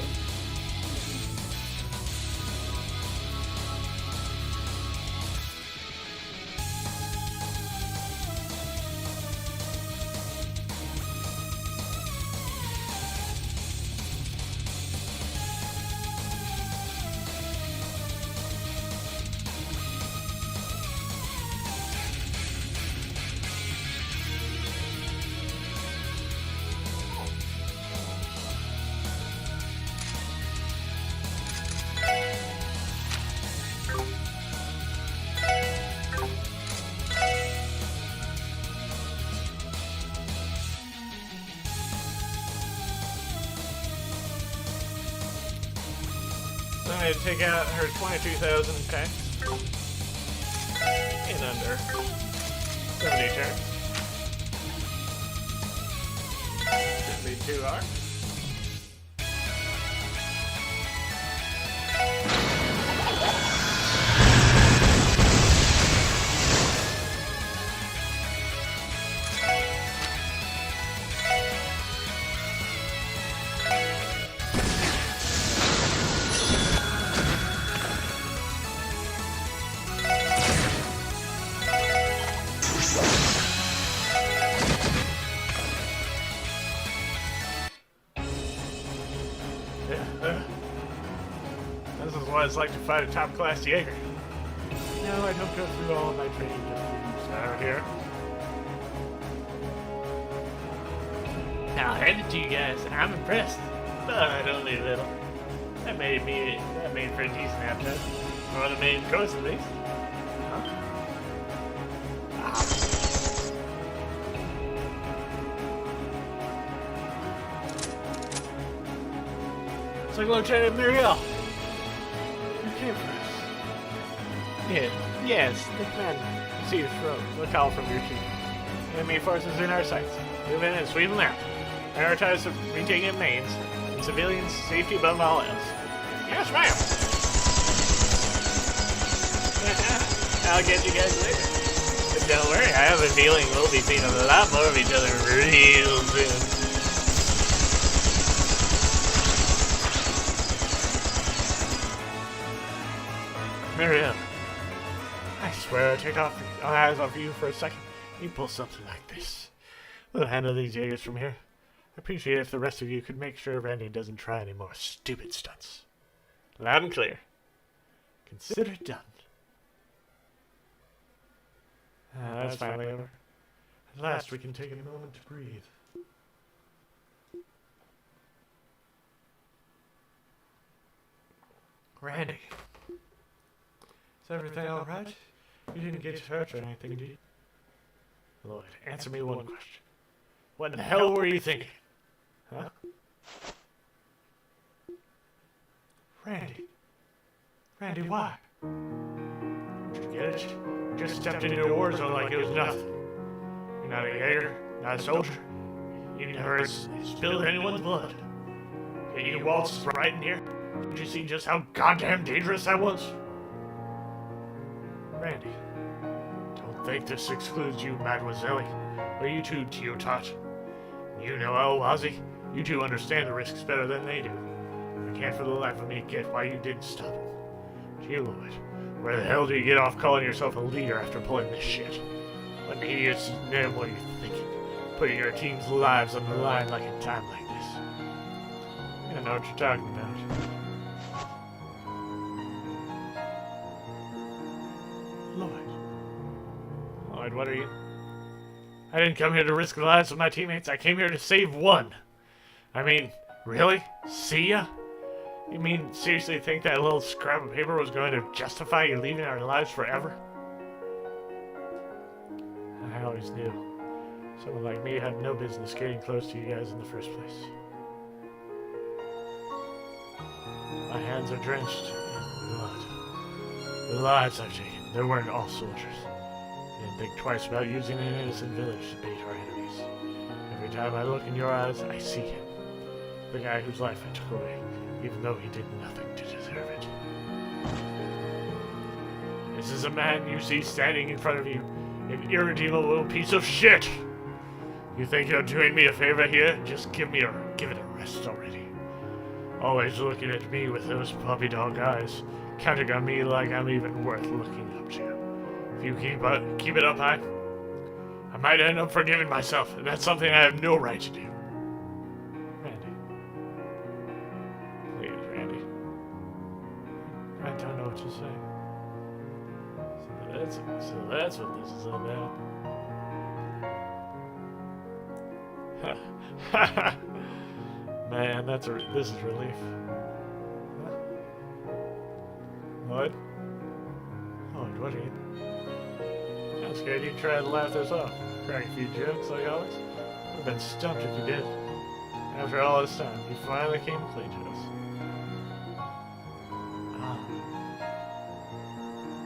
A: I'm going to take out her 22,000 tax in under 70 turns. Should be 2 arcs. This is what it's like to fight a top-class Jaeger. No, I don't go through all of my training just to use out here. I'll hand it to you guys. I'm impressed, but only a little. That made for a decent appetite. Or the main course, at least. Huh? Ah. It's like Lieutenant Muriel. You came for us. Yes, the commander. You see your throat. The call from your chief. Enemy forces in our sights. Move in and sweep them out. Prioritize the retaking of mains, and civilians' safety above all else. Yes, ma'am! I'll get you guys later. But don't worry, I have a feeling we'll be seeing a lot more of each other real soon. Miriam, I swear I'll take off our eyes off you for a second. You pull something like this. We'll handle these Jaegers from here. I appreciate if the rest of you could make sure Randy doesn't try any more stupid stunts. Loud and clear. Consider it done. That's finally over. At last we can take a moment to breathe. Randy. Is everything alright? You didn't get hurt or anything, did you?
C: Lloyd, answer me one question. What in the hell were you thinking? Huh? Randy. Randy, why? Did you get it? You just stepped into a war zone like it was nothing. You're not a Jaeger, not a soldier. You never spilled anyone's blood. Yet you waltzed right in here. Did you see just how goddamn dangerous that was? Randy, don't think this excludes you, Mademoiselle, or you too, Teotot. You know, Ozzy, you two understand the risks better than they do. I can't for the life of me get why you didn't stop him. Gee, Lloyd, where the hell do you get off calling yourself a leader after pulling this shit? What idiots name what are you thinking? Putting your team's lives on the line like a time like this. I don't know what you're talking about. Lloyd, what are you? I didn't come here to risk the lives of my teammates. I came here to save one. I mean, really? See ya? You mean, seriously think that little scrap of paper was going to justify you leaving our lives forever? I always knew. Someone like me had no business getting close to you guys in the first place. My hands are drenched in blood. The lives I've taken, they weren't all soldiers. I didn't think twice about using an innocent village to bait our enemies. Every time I look in your eyes, I see him. The guy whose life I took away, even though he did nothing to deserve it. This is a man you see standing in front of you, an irredeemable piece of shit! You think you're doing me a favor here? Just give it a rest already. Always looking at me with those puppy dog eyes, counting on me like I'm even worth looking up to. If you keep it up, I might end up forgiving myself, and that's something I have no right to do. Randy. Please, Randy. I don't know what to say. So that's what this is about. Man, this is relief. What? Lloyd, what are you? I'm scared you'd try to laugh this off. Crack a few jokes like always. Would have been stumped if you did. After all this time, you finally came clean to us.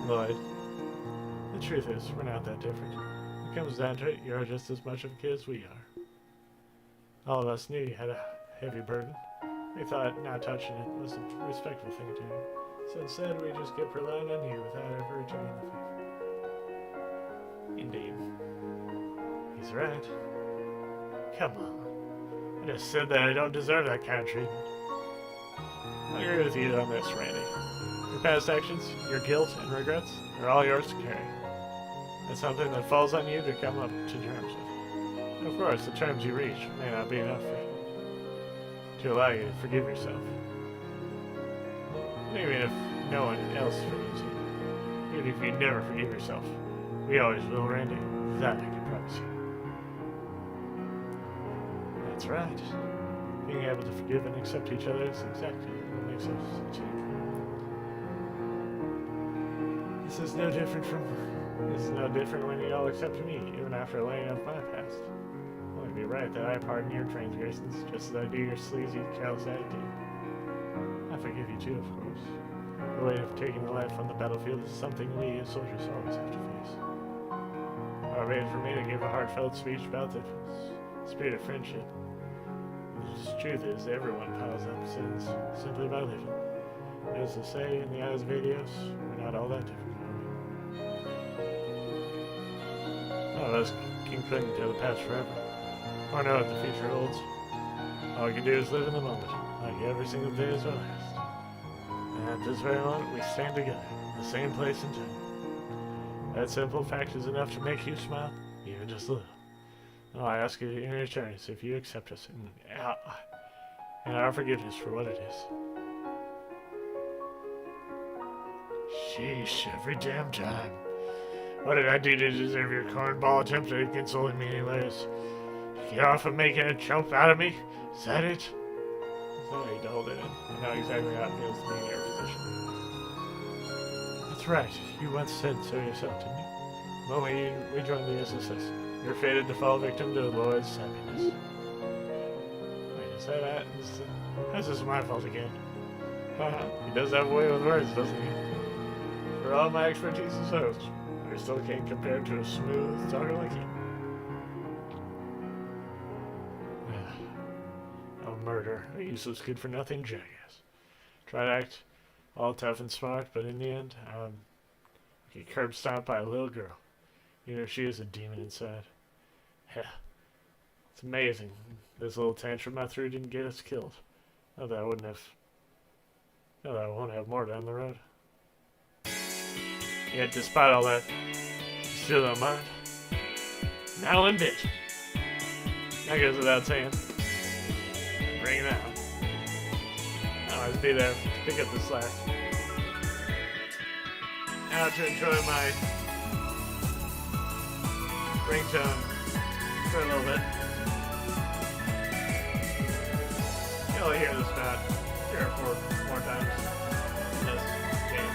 C: Lloyd, the truth is, we're not that different. When it comes down to it, you're just as much of a kid as we are. All of us knew you had a heavy burden. We thought not touching it was a respectful thing to do. So instead, we just kept relying on you without ever returning the favor. Indeed. He's right. Come on. I just said that I don't deserve that kind of treatment. I agree with you on this, Randy. Your past actions, your guilt and regrets are all yours to carry. It's something that falls on you to come up to terms with. Of course, the terms you reach may not be enough for you to allow you to forgive yourself. Even if no one else forgives you, even if you never forgive yourself, we always will, Randy. That I can promise you. That's right. Being able to forgive and accept each other is exactly what makes us a team. This is no different when you all accept me, even after laying off my past. Well, it'd be right that I pardon your transgressions, just as I do your sleazy, callous attitude. I forgive you too, of course. The weight of taking the life on the battlefield is something we as soldiers always have to face. However, for me to give a heartfelt speech about the spirit of friendship. The truth is, everyone piles up sins simply by living. As to say, in the eyes of Adios, we're not all that different, are we? None of us can cling to the past forever, or know what the future holds. All we can do is live in the moment, like every single day is our last. And at this very moment, we stand together, in the same place and time. That simple fact is enough to make you smile, even just a little. And I ask you in return if you accept us and our forgiveness for what it is. Sheesh, every damn time. What did I do to deserve your cornball attempt at consoling me anyways? Get off of making a chump out of me? Is that it? Is that how you doubled it in? I know exactly how it feels to be in your position. That's right. You once said so yourself, didn't you? The moment we joined the SSS.
A: You're fated to fall victim to Lloyd's happiness. Wait, is that This is my fault again. He does have a way with words, doesn't he? For all my expertise as host, I still can't compare to a smooth talker like you. A murder, a useless good-for-nothing jackass. Try to act all tough and smart, but in the end, get curb stomped by a little girl. You know, she is a demon inside. Yeah, it's amazing. This little tantrum I threw didn't get us killed. Not that I wouldn't have. No, that I won't have more down the road. Yet, despite all that, you still don't mind. Now and bitch. That goes without saying. Bring it on. I'll always be there to pick up the slack. Now to enjoy my ringtone for a little bit. You'll hear this about 3 or 4 more times in this game.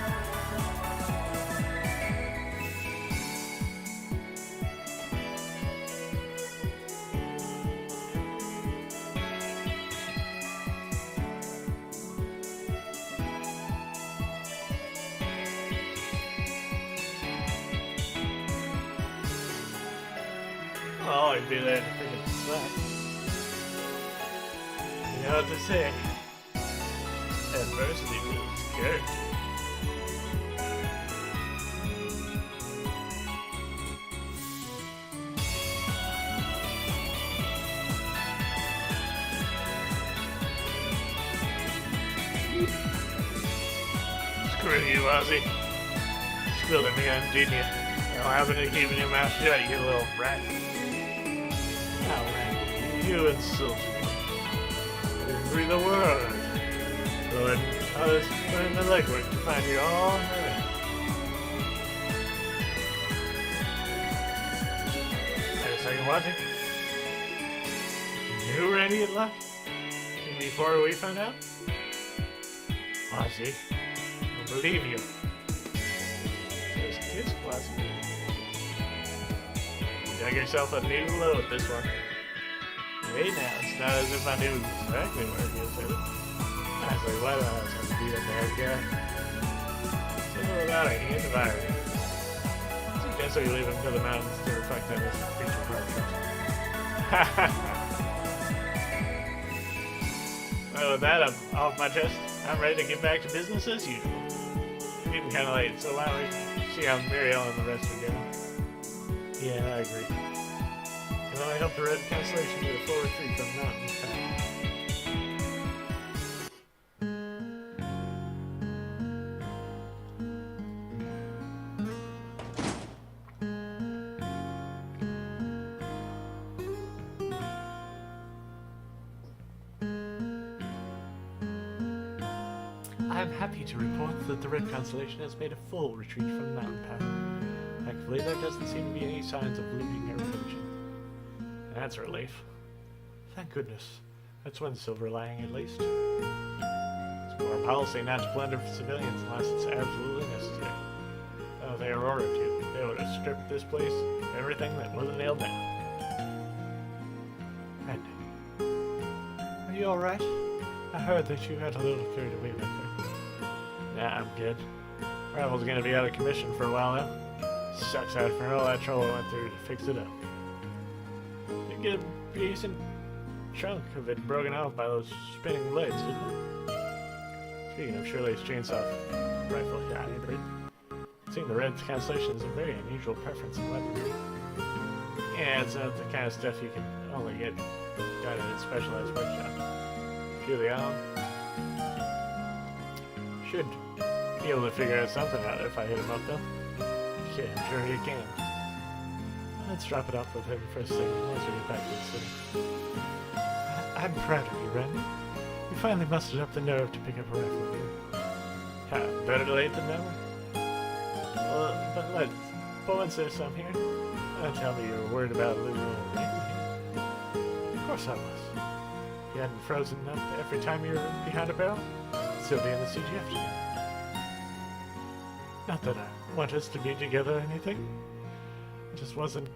A: I'll always be there to pick up the slack. You know what to say. Adversity builds character. Screw you, Ozzy. Spilled me on, didn't you? I'll happen to keep your mouth shut, you little rat. How rat? You insult me. Free the world. Lord, I was putting the legwork to find you all in the way. Wait a second, what? You were any at luck? Before we found out? Ozzy, I don't believe you. There's kids, Ozzy. You dug yourself a new load this one. Hey now, it's not as if I knew exactly where he was headed. I was like, why do I have to be a bad guy? Simple without a hint of irony. I guess we leave him to the mountains to reflect on his future progress. Well, with that, I'm off my chest. I'm ready to get back to business as usual. Getting kind of late, so why don't we see how Muriel and the rest are doing? Yeah, I agree. And I hope the Red Constellation get a full retreat from the mountain path. I am happy to report that the Red Constellation has made a full retreat from the mountain path. Thankfully, there doesn't seem to be any signs of looting or pillaging. That's a relief. Thank goodness. That's one silver lining, at least. It's more policy not to plunder civilians unless it's absolutely necessary. Oh, they are ordered to. They would have stripped this place of everything that wasn't nailed down. Randy, are you alright? I heard that you had a little carried away back there. Nah, I'm good. Rival's gonna be out of commission for a while now. Sucks after all that trouble I went through to fix it up. Did get a decent chunk of it broken off by those spinning blades, didn't it? Speaking of Shirley's chainsaw rifle, yeah, I agree. Seeing the Red Constellation is a very unusual preference in weaponry. Yeah, it's not the kind of stuff you can only get done in a specialized workshop. Feel the arm? Should be able to figure out something out if I hit him up, though. Yeah, I'm sure you can. Let's drop it off with him for a second once we get back to the city. I'm proud of you, Randy. You finally mustered up the nerve to pick up a rifle again. Better late than never. Well, but let's. But once there's some here, don't tell me you were worried about losing a ring here. Of course I was. If you hadn't frozen up every time you were behind a barrel, I'd still be in the CGF today. Not that I want us to be together or anything. I just wasn't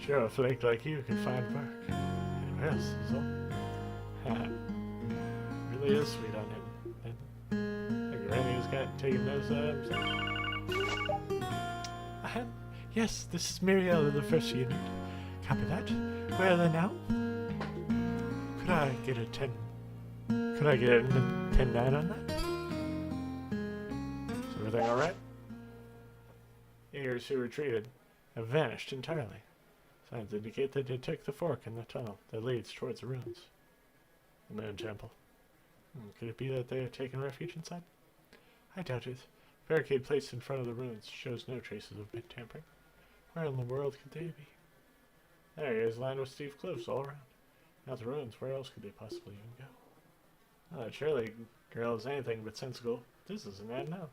C: Sure, a flake like you can find work. Anywhere else is all. Really is sweet on him. And Granny's got taken those yes, this is Muriel of the first unit. Copy that. Where are they now? Could I get a 10-9 on that? Is everything alright? Eagers who retreated have vanished entirely. Signs indicate that they took the fork in the tunnel that leads towards the ruins. The Moon Temple. Could it be that they have taken refuge inside? I doubt it. Barricade placed in front of the ruins shows no traces of bit tampering. Where in the world could they be? There he is, lined with steep cliffs all around. Now the ruins, where else could they possibly even go? Oh, surely girl is anything but sensible. This isn't adding up.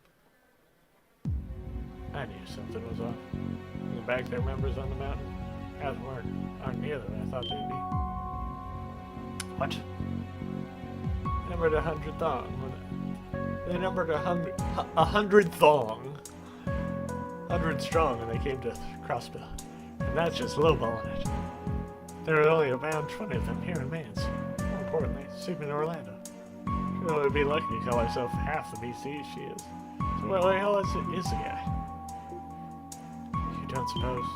C: I knew something was off. In the back there, members on the mountain aren't near than I thought they'd be. What? They numbered 100 thong. They numbered 100 thong. 100 strong, and they came to Crossbill. And that's just lowballing it. There are only around 20 of them here in Mainz. More importantly, sleep in Orlando. She would be lucky to call herself half the BC she is. So where the hell is the guy? You don't suppose?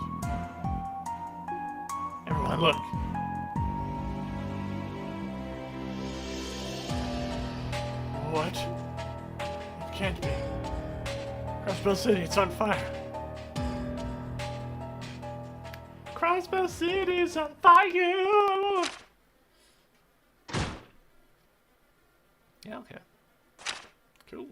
C: Everyone, look! What? It can't be. Crossbill City, it's on fire. Crossbill City is on fire! Yeah, okay. Cool.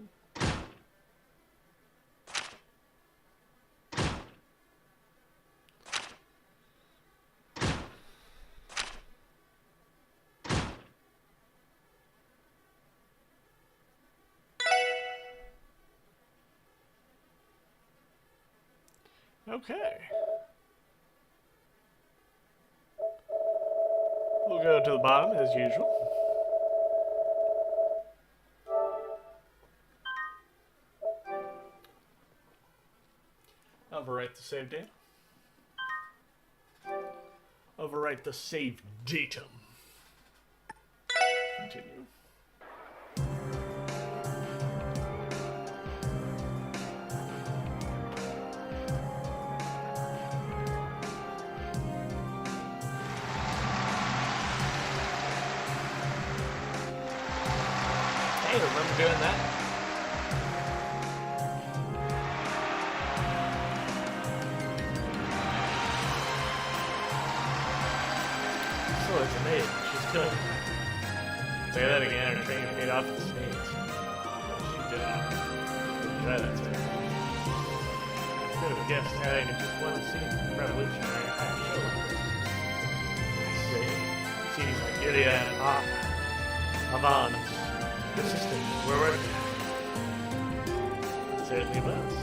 C: Okay. We'll go to the bottom as usual. Overwrite the save data. Overwrite the save datum. Continue. Hey, remember doing that? So it's amazing. She's killing me. Say that again, her train paid off in spades. She did it. Try that thing. Could have guessed having just one scene revolutionary half show. Scenes like Gideon and Avant. The system, we're working. It certainly must.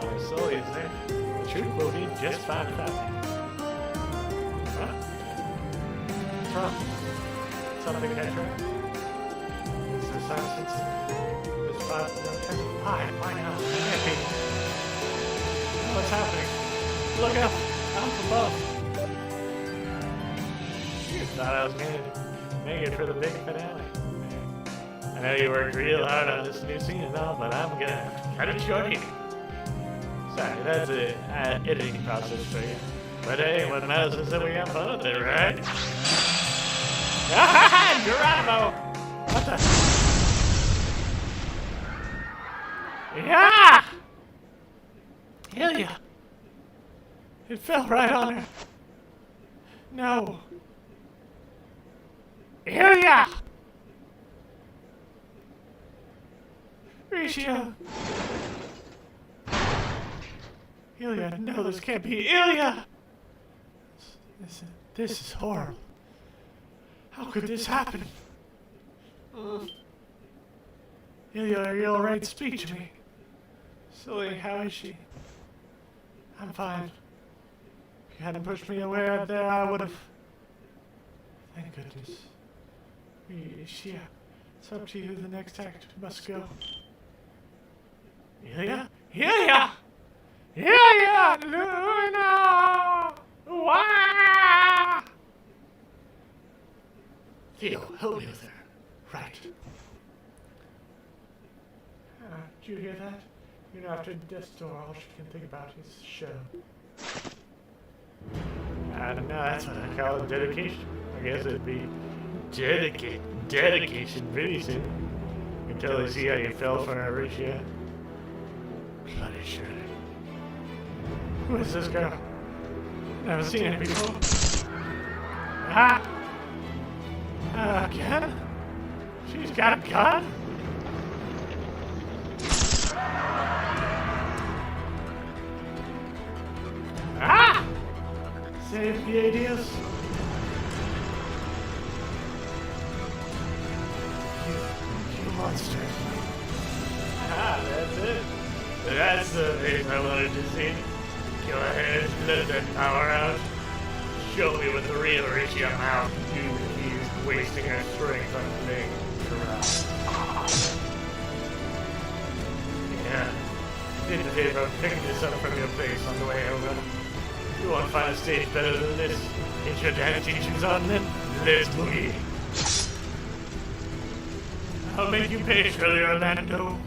C: Our soul is there. The truth will be just fine without me. Huh? What's wrong? Something I tried? Is there silence? This spot no time. Hi, now. It can't be. What's happening? Look up! Up above! You thought I was going to make it for the big finale. I know you worked real hard on this new scene and all, but I'm gonna have to cut it short here. Sorry, that's an editing process for you. But hey, what matters is that we have fun with it, right? Geronimo! What the? Yeah! Ilya! It fell right on her. No. Ilya! Risha! Ilya, no, this can't be. Ilya! This is horrible. How could this happen? Ilya, are you alright? Speak to me. Silly, how is she? I'm fine. If you hadn't pushed me away out there, I would have... Thank goodness. Risha, it's up to you. The next act must go. Ilya? Ilya! Ilya! No! Theo, help me with her. Right. Did you hear that? You know, after death's door, all she can think about is show. I don't know, that's what I call dedication. I guess it'd be dedication pretty soon. Until they see how you fell for a ratio. Bloody shit. Who is this girl? Never seen it before. Ah! Again? She's got a gun? Ah! Save the ideas. You monsters. Ah, that's it. That's the face I wanted to see. Go ahead, let that power out. Show me what the real Richie amount to do if he's wasting her strength on playing around. Yeah. Did the favor of picking this up from your place on the way over. You won't find a stage better than this. Get your dance teachings on then. Let's boogie. I'll make you pay, Shirley Orlando.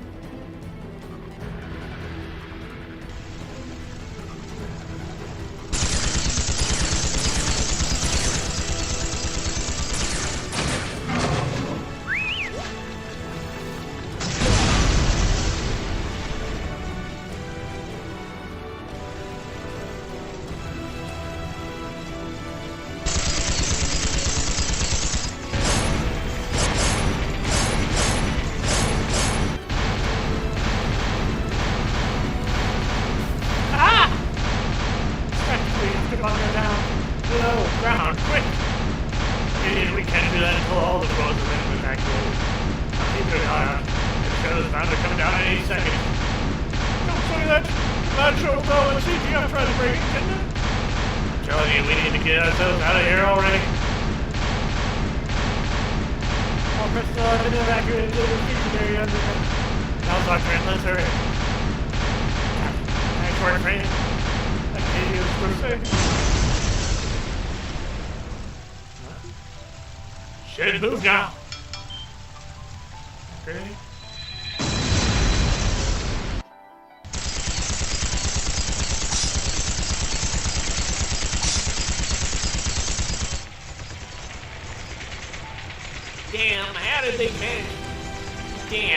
C: Should move now. Okay.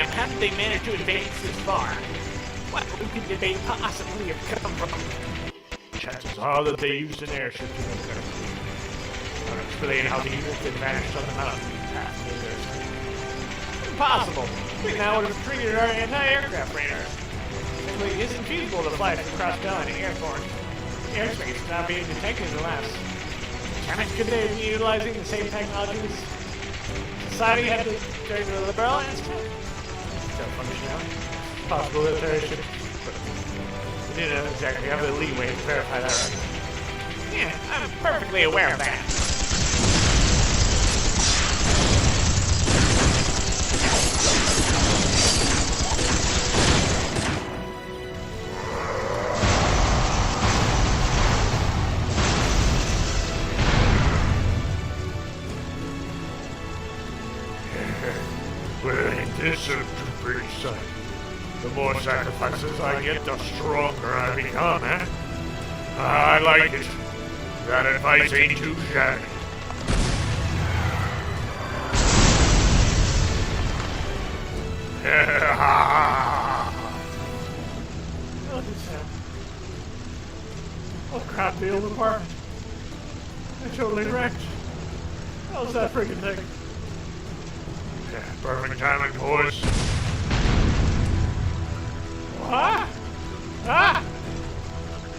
D: How did they manage to advance this far? What could they possibly have come from?
C: Chances are that they used an airship to get there. I'll explain how the unit that vanished on the mountain path made their escape.
D: Impossible! We now would have triggered our anti-aircraft radars. Simply isn't feasible to fly from cross-Bell airport. Airspace is not being detected alas. Could they be utilizing the same technologies society had to during the liberal incident?
C: Functionality. Possible that there should, but we didn't exactly have the leeway to verify that right.
D: Yeah, I'm perfectly aware of that.
B: Well, ain't this a pretty sight? The more sacrifices I get, the stronger I become, eh? I like it. That advice ain't too shabby.
C: Look at that. Oh crap, the old apartment. I totally wrecked. How's that freaking thing?
B: Yeah, perfect timing, boys.
C: What? Ah!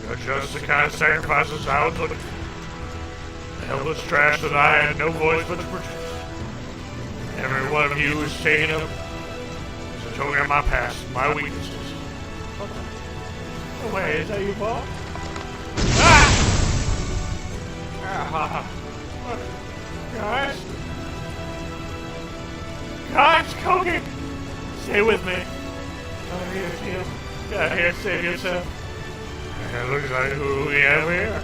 B: You're just the kind of sacrifices I was looking for. The helpless trash that I had no voice but to protect. Every one of you is taken up as a token of my past, my weaknesses.
C: Oh, wait, is that you, Paul? Ah! Guys? Guys, Kogi! Stay with me. Out here, Theo. Get out here, save yourself.
B: It looks like who we have here.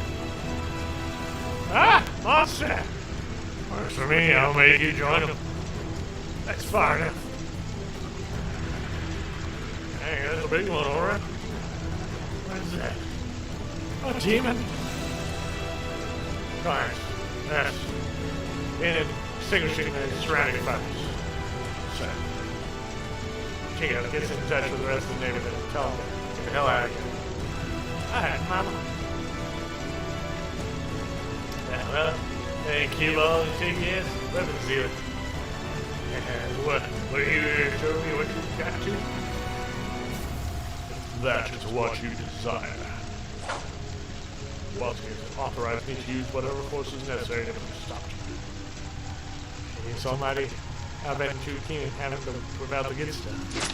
C: Ah! Monster!
B: Works for me, I'll make you join them.
C: That's far enough.
B: Hey, that's a big one, alright.
C: What is that? A demon?
B: Nice. Yes. In extinguishing the surrounding fires. So,
C: Chico gets in touch with the rest of the neighborhood and tell them to get the hell out of here.
D: Alright, Mama.
B: yeah, well, hey, keep on taking his weapons dealer. And what are you here to show me what you've got to? That is what you desire. Boss has authorized me to use whatever force is necessary to stop you.
C: It's almighty. I've been too keen in having to prevail the good stuff.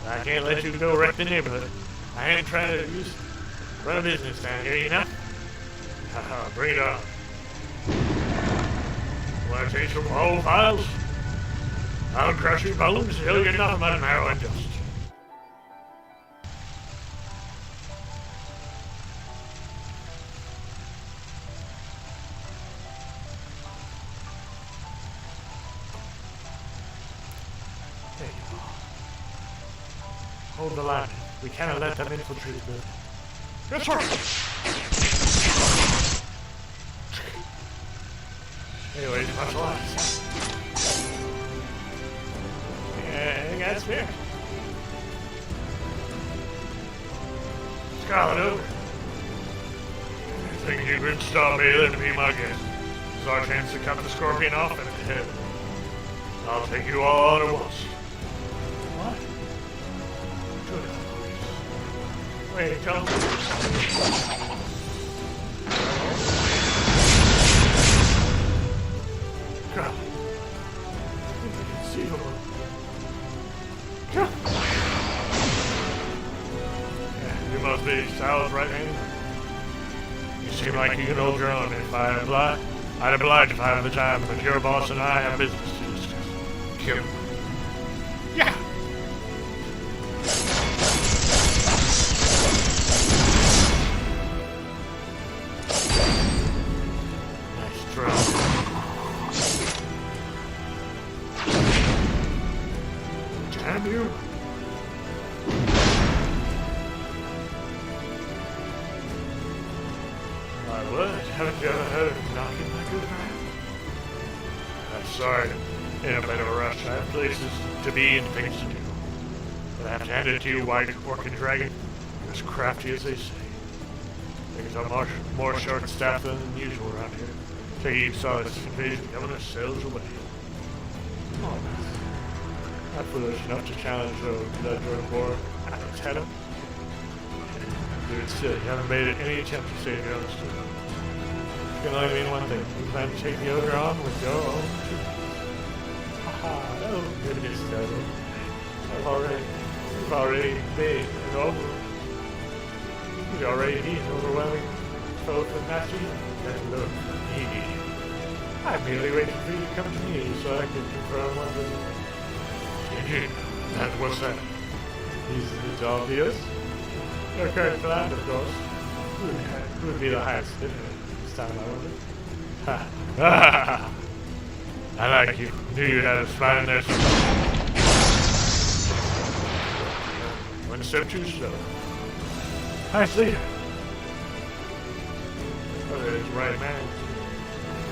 B: I can't let you go wreck the neighborhood. I ain't trying to run a business down here, you know? Bring it on. Want to taste some whole files? I'll crush your bones, you'll get nothing but marrow and dust.
C: There you are. Hold the line. We cannot let them infiltrate the building.
B: Yes, sir.
C: Anyways, much less.
D: Yeah, that's fair.
B: Scarlet over. You think you could stop me? Let me be my guest. It's our chance to cut the scorpion off at the head. I'll take you all on at once.
C: What?
B: Wait, tell me.
C: God. Inconceivable.
B: You must be Sal's right hand. You seem like you can hold your own. If I'd oblige if I had the time, but your boss and I have business to discuss. Kill him.
C: Yeah.
B: Nice throw. Damn you. My word, haven't you ever heard of knocking like a man? I'm sorry, in a bit of a rush. I have places to be and things to do. But I have to hand it to you, White Orchid Dragon. You're as crafty as they say. Things are more short-staffed than usual around here. Take you saw this invasion coming and sails away.
C: Oh, not foolish enough to challenge the Blood War at its head up.
B: Dude, still, you haven't made any attempt to save your own story.
C: It can only mean one thing. You plan to take the ogre on with your own troops. Haha, oh goodness, Dodo. You've already made an over. You've already beat an overwhelming foe for Master Yi. Then look, me. I'm merely waiting for you to come to me so I can confirm what the...
B: What's that?
C: It's obvious. Your current plan, of course. Who would be the highest bidder this time, I wonder?
B: Ha! I like you. Knew you had a spine in there somewhere. One step too slow.
C: I see.
B: Oh, there's the right man.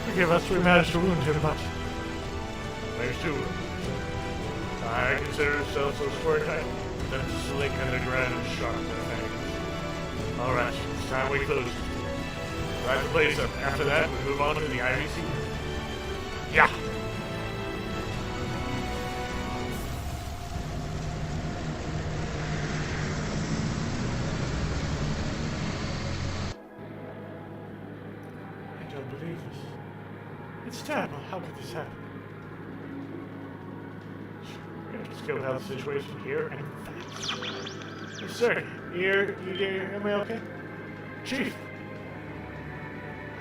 C: Forgive us, we managed to wound him, but...
B: Thanks to him. I consider ourselves so square tight. Then slick underground and sharp in their fangs. Alright, it's time we close. Light the place up. After that, we move on to the IVC. Yeah!
C: I don't believe this. It's terrible. How could this happen? We have to scope out the situation here and fast. Yes, sir. Am I okay? Chief!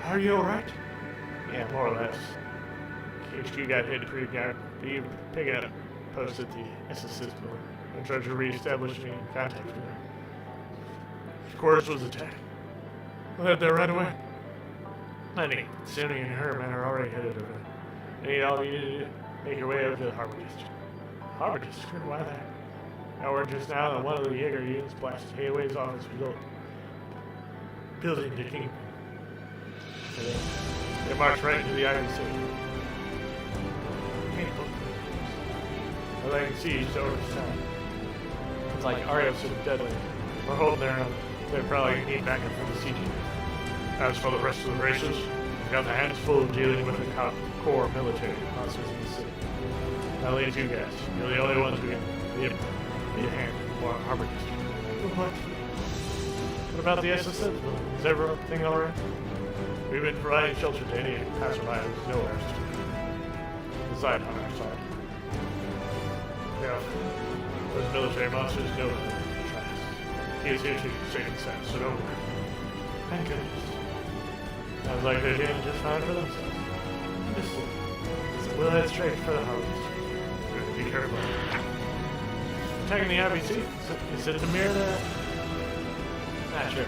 C: Are you alright?
B: Yeah, more or less. HQ got hit pretty good. You picking up post at the SSS building. I'm trying to reestablish any contact with her. Of course was attacked. I left there right away.
C: Lenny, Cindy, and Herman are already headed over. Need all of you to make your way over to the Harbor District. Harbor District? Why that? Now we're just now in one of the Jaeger units blasted Hayaway's office building to King. So they marched right into the IBC. I like siege over this time. It's like Ario's so deadly. We're holding their own. They probably need backup from the siege. As for the rest of the races, we've got the hands full of dealing with the core military monsters in the city. Now leave you guys. You're the only ones who can be a hand in the Harbor District. What about the SSS? Is everything alright? We've been providing shelter to any passerby who's nowhere to reside on our side. Yeah, those military monsters know the tracks. He is here to save and sound, so don't worry. Thank goodness. Sounds like they're doing just fine for themselves. We'll head straight for the Harbor District. Be careful. Attacking the IBC? Is it a mirror there? Not sure.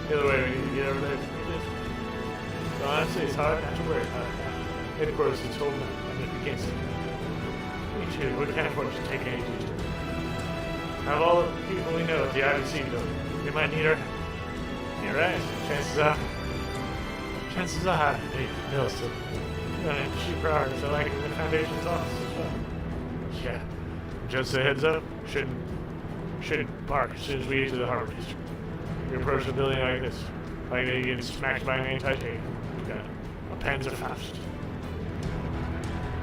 C: The other way, we need to get over there. So honestly, it's hard not to worry about it. Headquarters is holding up, and we can't see it. Me too. We can't afford to take any detour. Out of all the people we know at the IBC building, we might need our... You're right. Chances are, hey, Millicent. She priorities are like in the Foundation's office as well. Yeah. Just a heads up, shouldn't park as soon as we get to the Harbor District. You approach the building like this, like they get smacked by an anti-tank. You got a Panzerfaust.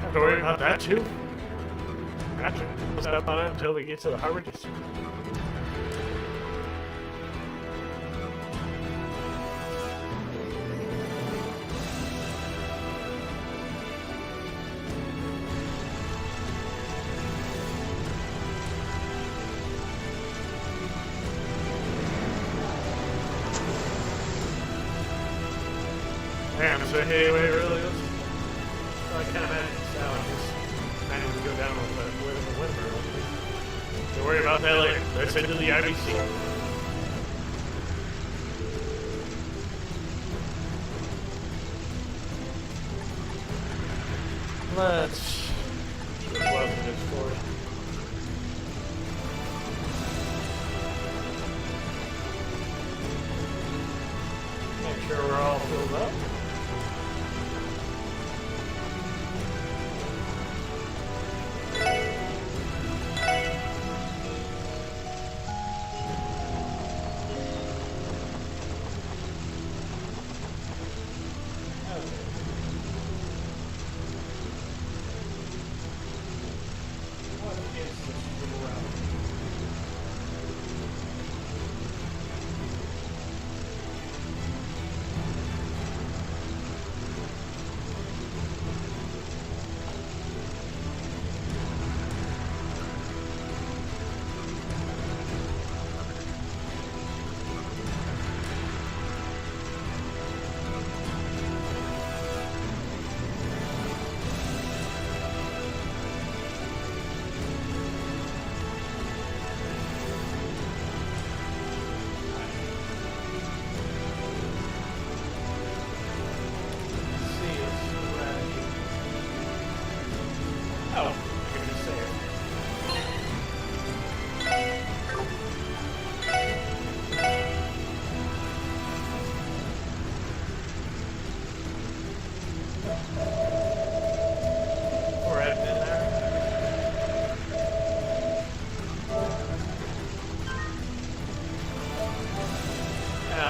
C: Have to worry about that too? Gotcha. We'll step on it until we get to the Harbor District. Damn, so Hayway really is. Well, I can't imagine Sal just managed to go down with the wind. Don't worry about that later. Let's head to the IBC. Let's close this for it. Make sure we're all filled up.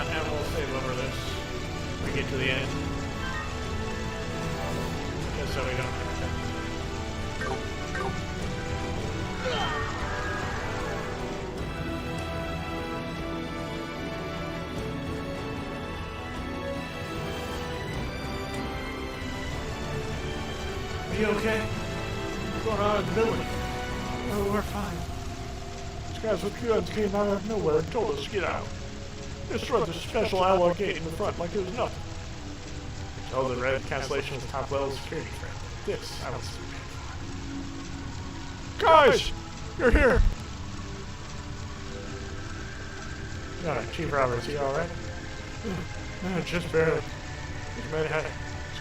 C: And we'll save over this when we get to the end. Just so we don't have to. Are you okay? What's going on in the building? Oh, we're fine. These guys with guns came out of nowhere and told us to get out. Destroyed the special alloy gate in the front like it was nothing. Oh, the red cancellation was top level security threat. This, I was prepared for. Guys! You're here! Chief Roberts, you alright? Just barely. These men had to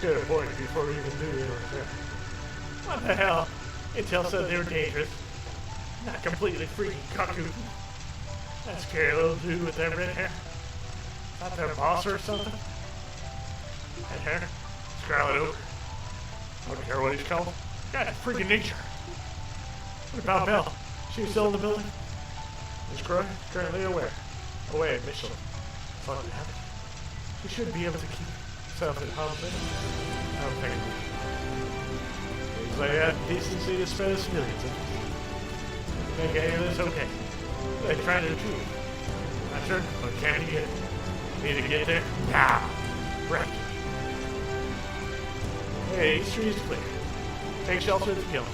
C: get a point before we even knew they were there.
D: What the hell? Intel said they were dangerous. Not completely freaking cuckoo. That scary little dude with that red hair. Not their boss or something? Red hair? Scarlet Oak? I don't care what he's called. God, freaking nature. What about Belle? She still in the building?
C: Is currently away at Michelin. Fun to have it.
D: She should be able to keep herself in harm's way.
C: I don't think
D: Seems like I have decency to spare civilians. Make any of this okay. What are they trying to achieve? Not sure, but can you get it? Need to get there now. Right. Hey, East Street is clear. Take shelter at the kiln.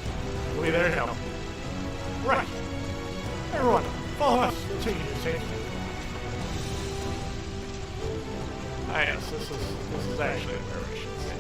D: We'll be there to help. Right. Everyone, follow us. We'll take you to safety. Ah yes, this is actually where we should stay.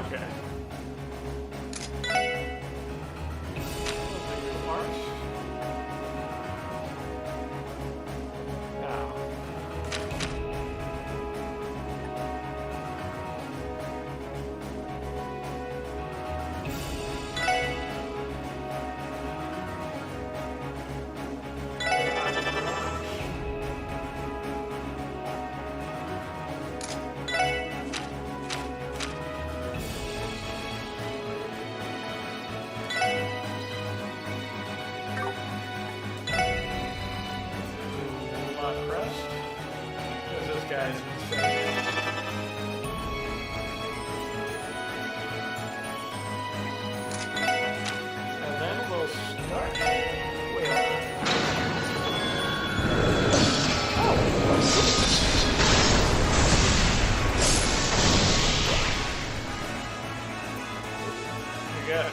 D: Okay. Now. Crest. Who's this guy's and then we'll start. You got it.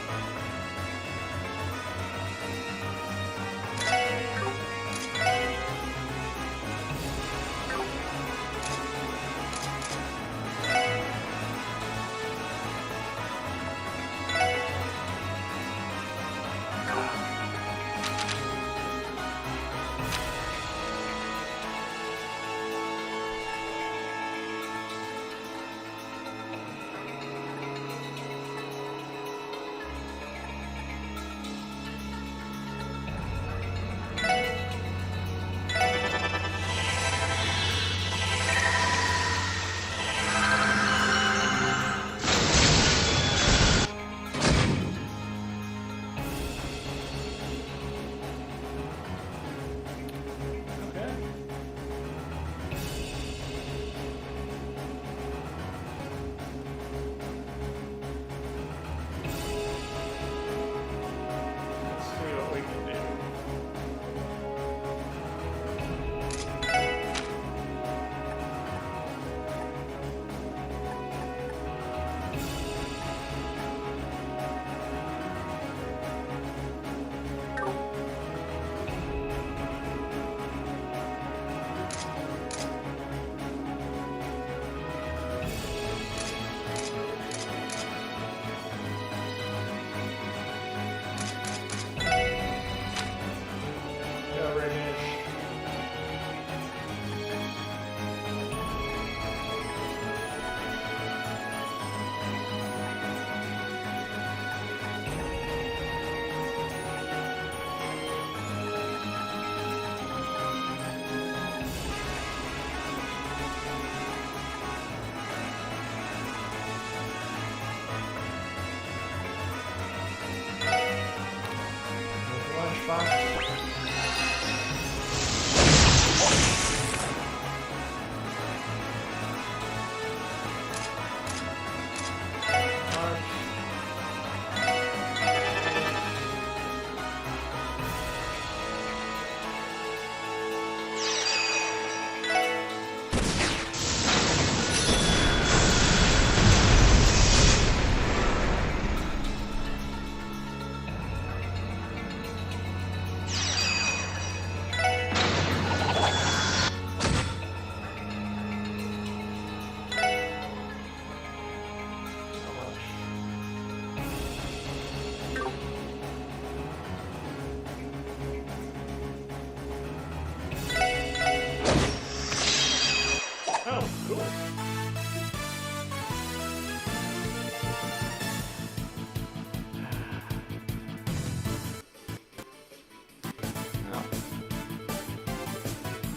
C: Cool.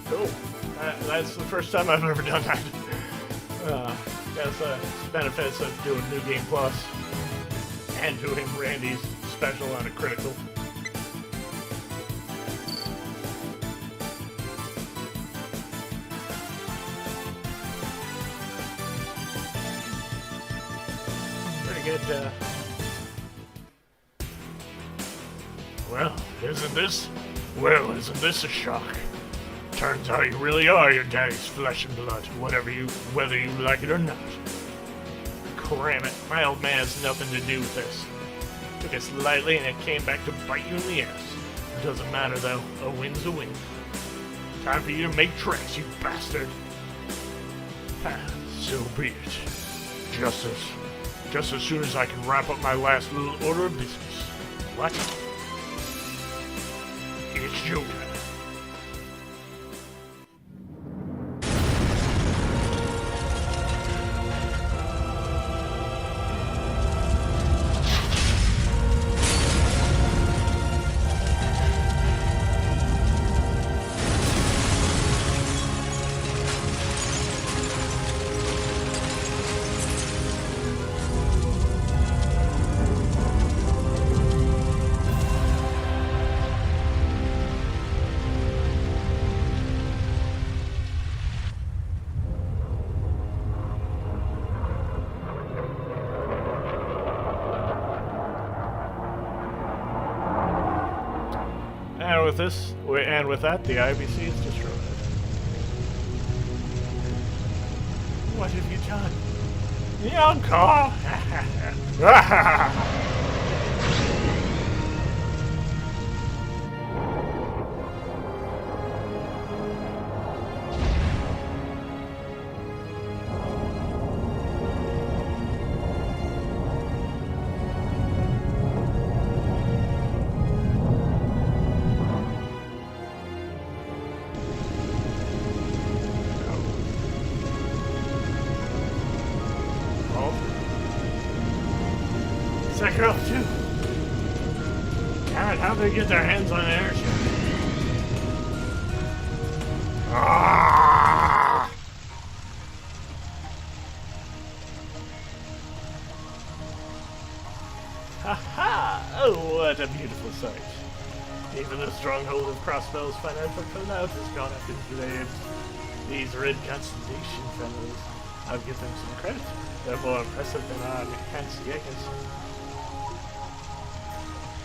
C: Cool. That's the first time I've ever done that. That's the benefits of doing New Game Plus and doing Randy's special on a critical. Pretty good.
B: Well, isn't this a shock? Turns out you really are your daddy's flesh and blood, whether you like it or not.
C: Cram it. My old man has nothing to do with this. Took us lightly and it came back to bite you in the ass. Doesn't matter though. A win's a win. Time for you to make tracks, you bastard.
B: So be it. Just as soon as I can wrap up my last little order of business.
C: What?
B: It's showtime.
C: And with that, the IBC is destroyed. What have you done? Young car! Sekiro too. Damn it, how'd they get their hands on an airship? Ah! Ha ha! Oh, what a beautiful sight. Even the stronghold of Crossbell's financial fallout has gone up in flames. These red constellation fellows, I'll give them some credit. They're more impressive than our Nancy Eggers.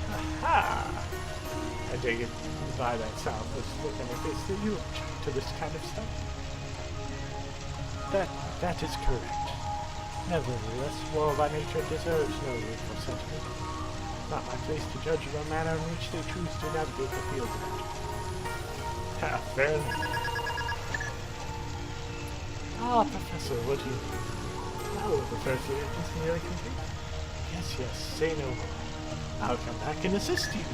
C: Aha! I take it by that sound was looking at this that you object to this kind of stuff. That is correct. Nevertheless, war by nature deserves no rueful sentiment. Not my place to judge the manner in which they choose to navigate the field of battle. Ha, fair enough. Ah, Professor, what do you think? Oh, Professor, is nearly complete? Yes, say no more. I'll come back and assist you.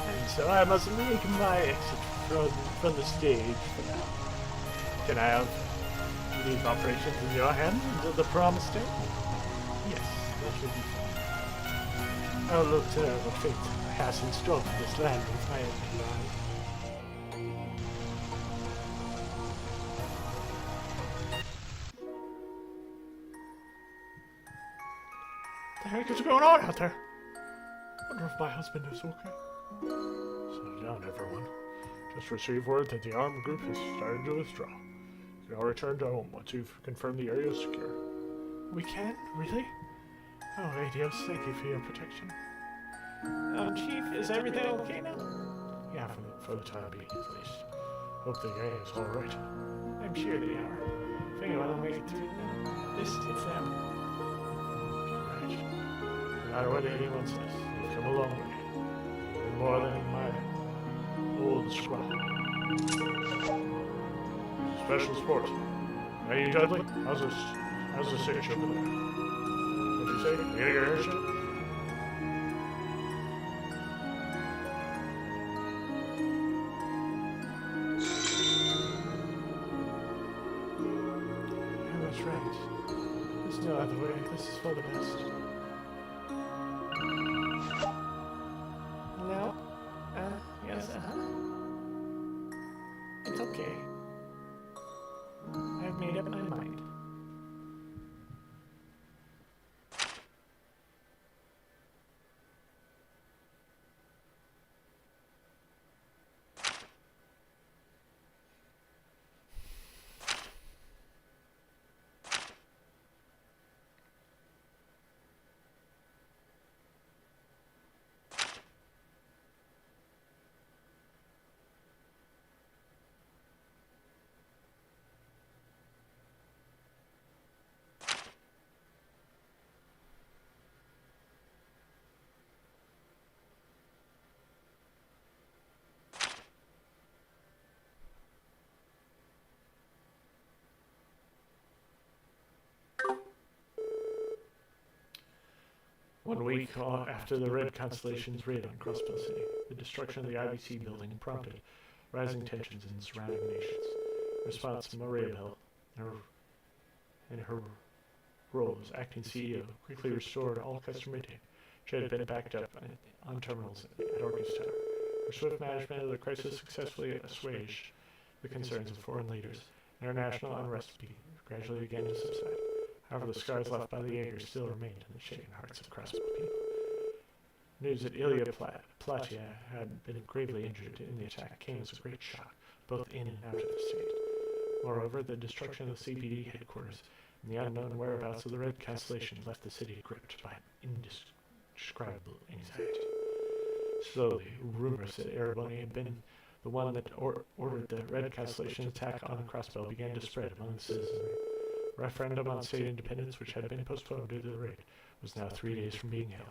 C: And so I must make my exit from the stage for now. Can I have these operations in your hands until the promised day? Yes, that should be fine. Oh, look to what fate has in store for this land with my empty line. What the heck is going on out there? Wonder if my husband is okay. Settle down, everyone. Just received word that the armed group is starting to withdraw. We can all return to home once you've confirmed the area is secure. We can? Really? Oh, Adios, thank you for your protection. Chief, is everything okay now? Yeah, for the time being, at least. Hope the gang is alright. I'm sure they are. If anyone will make it through this, it's them. Right. No matter what anyone says, they've come a long way. More than my old squad. Special sport. Hey, Dudley, how's the sitch over there? What'd you say? You got your airship? right. There's no other way. This is for the best.
D: No? Yes, It's okay. I've made up my mind.
C: One week after the Red Constellation's raid on Crossbell City, the destruction of the IBC building prompted rising tensions in surrounding nations. In response, Maria Bell, in her role as acting CEO, quickly restored all customer data which had been backed up on terminals at Orcus Tower. Her swift management of the crisis successfully assuaged the concerns of foreign leaders, and international unrest gradually began to subside. However, the scars left by the Jaegers still remained in the shaken hearts of Crossbow people. News that Ilya Platia had been gravely injured in the attack came as a great shock, both in and out of the state. Moreover, the destruction of the CPD headquarters and the unknown whereabouts of the Red Constellation left the city gripped by indescribable anxiety. Slowly, rumors that Ereboni had been the one that ordered the Red Constellation attack on Crossbell began to spread among the citizenry. Referendum on state independence, which had been postponed due to the raid, was now 3 days from being held.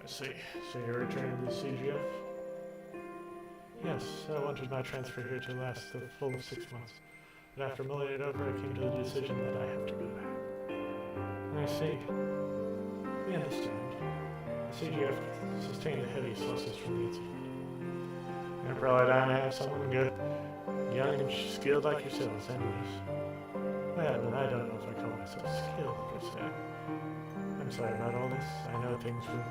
C: See, so you're returning to the CGF? Yes, I wanted my transfer here to last the full 6 months, but after mulling it over, I came to the decision that I have to go back. I see. We understand. The CGF sustained the heaviest losses from the incident. You're probably dying to have someone good, young and skilled like yourselves, anyways. Well, but I don't know if I call myself skilled per se. I'm sorry about all this. I know things will be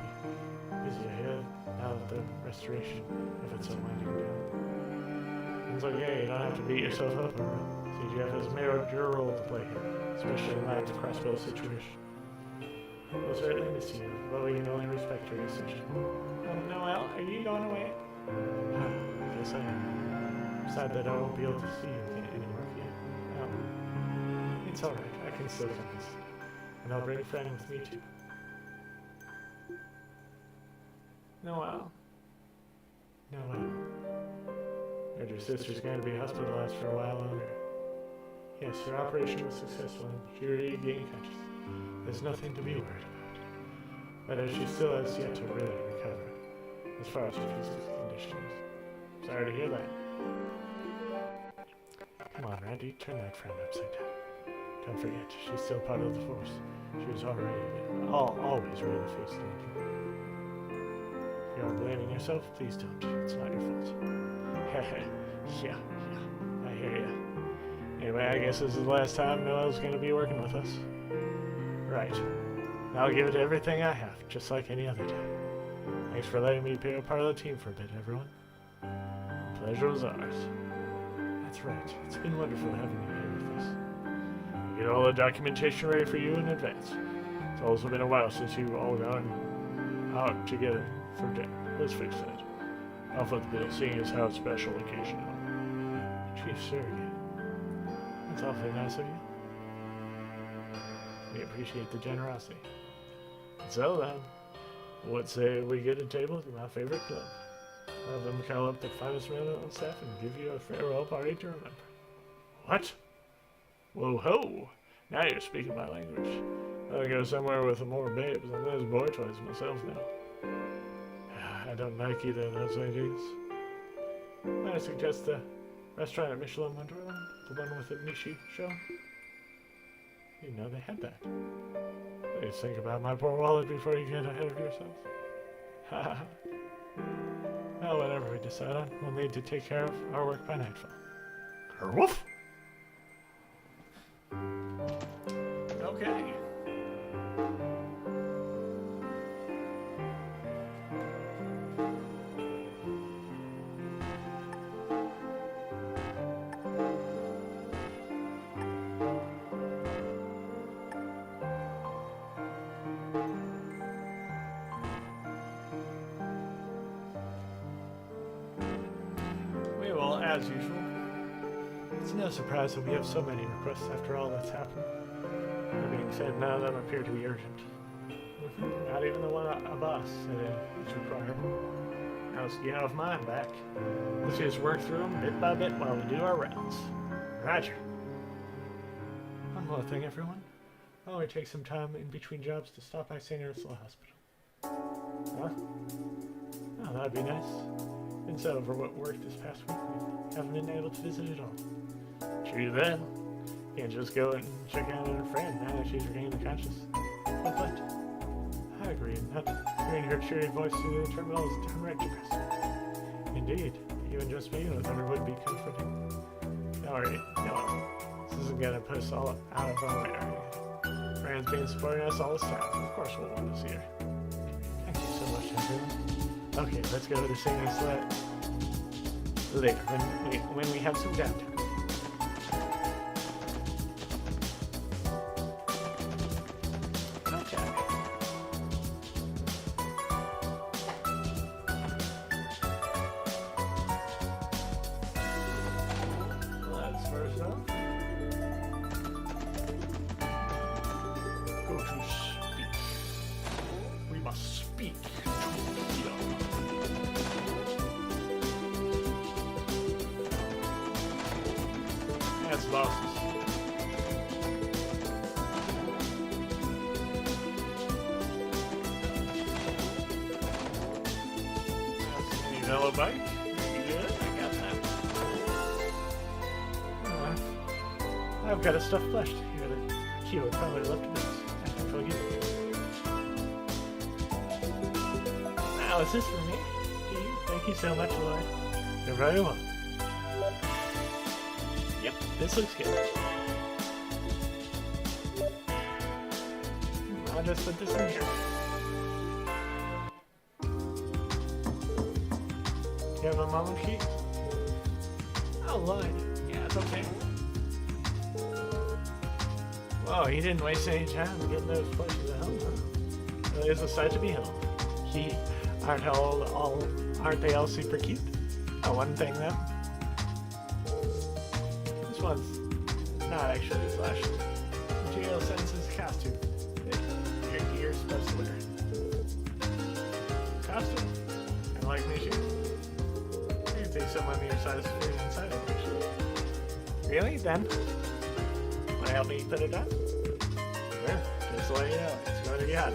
C: busy ahead now that the restoration efforts are winding down. It's okay, you don't have to beat yourself up over it. CGF has mirrored your role to play here, especially in light of the Crossbow situation. We'll certainly miss you, but we can only respect your decision.
D: Noel, are you going away?
C: I guess I am. I'm sad that I won't be able to see you anymore again. It's alright, I can still come visit. And I'll bring a friend with me too.
D: Noel.
C: Noel. Heard your sister's going to be hospitalized for a while longer. Yes, her operation was successful and she regained consciousness. There's nothing to be worried about. But as she still has yet to really recover, as far as her physical condition is. Sorry to hear that. Come on, Randy, turn that frown upside down. Don't forget, she's still part of the Force. She was always ready to face danger. If you're blaming yourself, please don't. It's not your fault. yeah, I hear ya. Anyway, I guess this is the last time Noel's going to be working with us. Right. I'll give it everything I have, just like any other day. Thanks for letting me be a part of the team for a bit, everyone. The pleasure was ours. That's right. It's been wonderful having you here with us. We'll get all the documentation ready for you in advance. It's also been a while since you've all gone out together for dinner. Let's fix that. I'll foot the bill, seeing as how it's special occasion. Chief Surrogate. That's awfully nice of you. We appreciate the generosity. So then, what say we get a table to my favorite club? Have them call up the finest men on staff and give you a farewell party to remember. What? Whoa ho! Now you're speaking my language. I'll go somewhere with more babes than those boy toys myself now. I don't like either of those ideas. Might I suggest the restaurant at Michelin Wonderland? The one with the Nishi show? You know they had that. Please think about my poor wallet before you get ahead of yourself. Ha. Well, whatever we decide on, we'll need to take care of our work by nightfall. Woof!
A: Okay.
C: We will, as usual. It's no surprise that we have so many requests after all that's happened. That being said, none of them appear to be urgent. Not even the one a boss said is required. Now, so you have mine back. Let's just work through them bit by bit while we do our rounds. Roger. One more thing, everyone. Why don't we take some time in between jobs to stop by St. Ursula Hospital? Huh? Oh, that'd be nice. Been so overworked this past week, we haven't been able to visit at all. True that. Can't just go and check out on her friend now that she's regaining consciousness. But, I agree. Not hearing her cheery voice through the terminal is downright depressing. Indeed, even just being with her would be comforting. Don't worry, no, this isn't gonna put us all out of our way or anything. Fran's been supporting us all this time. Of course we'll want to see her. Thank you so much, everyone. Okay, let's go to the singing sled later when we have some downtime. That's bosses. That's a yellow bike. Good, I got that. I've got a stuffed flesh here that Kyo probably left to this. I can go get it. Now, is this for me? Thank you so much, Lloyd. You're very welcome. Yep, this looks good. I'll just put this in here. You have a mom sheet? Oh, Lloyd. Yeah, it's okay. Whoa, he didn't waste any time getting those places at home, huh? Really is a sight to behold. Aren't they all super cute? Oh, one thing though. This one's not actually his lash. Gio sends his costume. You're supposed to wear. Costume? Kind of like Nishi. You can take someone your size fit inside of Nishi. Really? Then? Want to help me put it on? Yeah, just to let you know, it's going to be hot.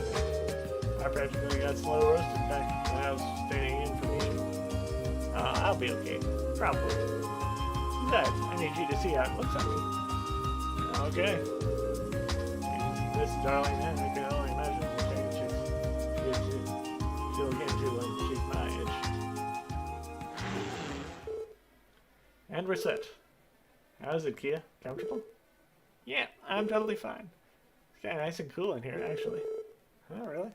C: I practically got slow roasted back when I was standing in for Nishi. I'll be okay. Probably. Besides, I need you to see how it looks on me. Okay. This darling man, I can only imagine the change she'll get to when she's my age. And we're set. How's it, Kia? Comfortable? Yeah, I'm totally fine. It's kind of nice and cool in here, actually. Oh, really?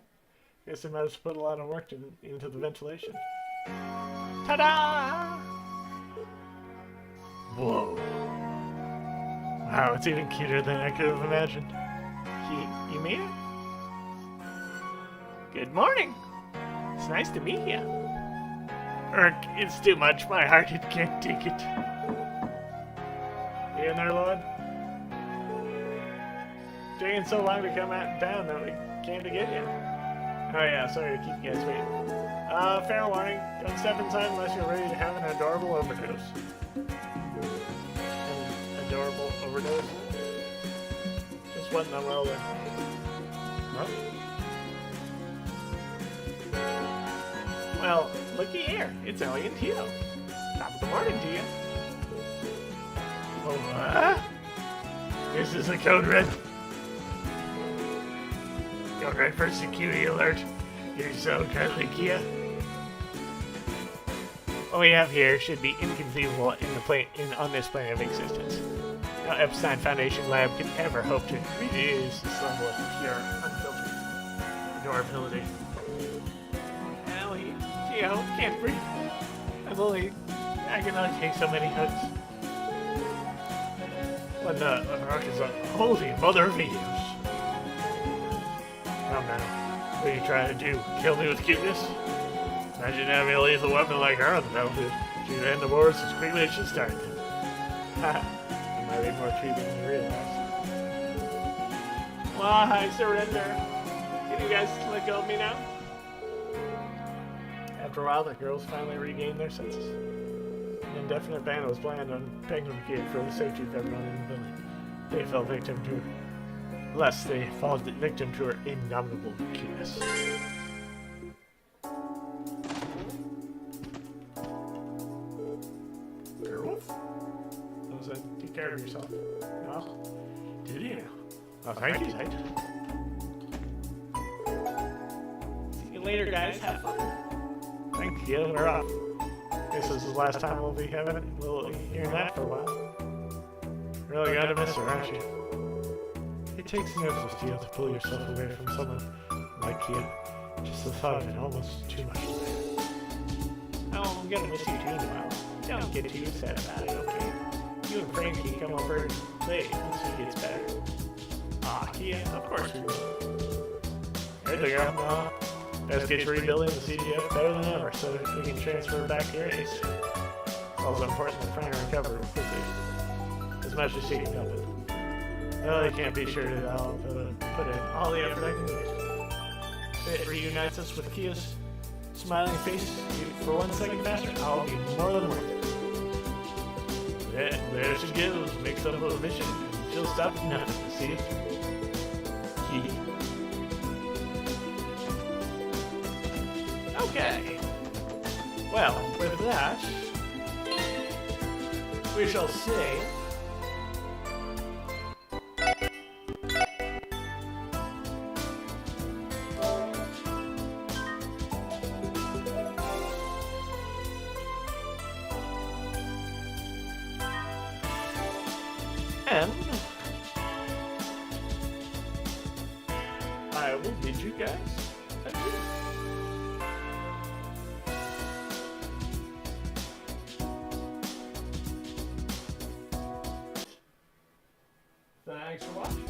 C: Guess they must have put a lot of work into the ventilation. Ta-da! Whoa. Wow, it's even cuter than I could have imagined. You made it? Good morning. It's nice to meet you. Urk, it's too much. My heart, it can't take it. You in there, Lord? Taking so long to come down that we came to get you. Oh yeah, sorry to keep you guys waiting. Fair warning. Don't step inside unless you're ready to have an adorable overdose. An adorable overdose? Just wasn't that well there. Huh?
D: Well, looky here. It's Ellie and Tio. Top of the morning to you.
C: Oh, what? This is a code red. Code red for security alert. You're so cuddly, Kia.
D: What we have here should be inconceivable on this plane of existence. No Epstein Foundation lab could ever hope to reduce this level of pure, unfiltered adorability. Ellie, Tio, can't breathe. I can only take so many hugs.
C: What the fuck is a holy mother of videos? Come now. What are you trying to do? Kill me with cuteness? Imagine having a lethal weapon like her on the battlefield. She'd end the wars as quickly as she started them.
D: Haha.
C: You might be more true than you realize.
D: Well, I surrender. Can you guys let go of me now?
C: After a while, the girls finally regained their senses. An indefinite ban was planned on Penguin Kid for the safety of everyone in the building. They fell victim to her. Lest they fall victim to her indomitable cuteness. Girl? What was that? Take care of yourself. Well, did you? Oh, thank you, Zayt.
D: See you later, guys. Have fun.
C: Thank you. We're off. Guess this is the last time we'll be hearing that for a while. Really gotta miss her, aren't you? It takes nerves of steel to pull yourself away from someone like Kia. Just the thought of it almost too much.
D: Oh, I'm gonna miss you too in a while. Don't get too sad about it, okay? You and Frankie come over and play once he gets better. Aw, Kia, of course we will.
C: There they go. Best case rebuilding the CGF better than ever, so that we can transfer back here. It's also important that Frank recover quickly, as much as she can help it. Well, I can't be sure that I'll put in all the effort I can get.
D: If it reunites us with Kia's smiling face for 1 second faster, I'll be more than worth it.
C: There she goes, mix up a mission. She'll stop at nothing, see?
D: Okay. Well, with that, we shall say and I will bid you guys adieu. Thanks for watching.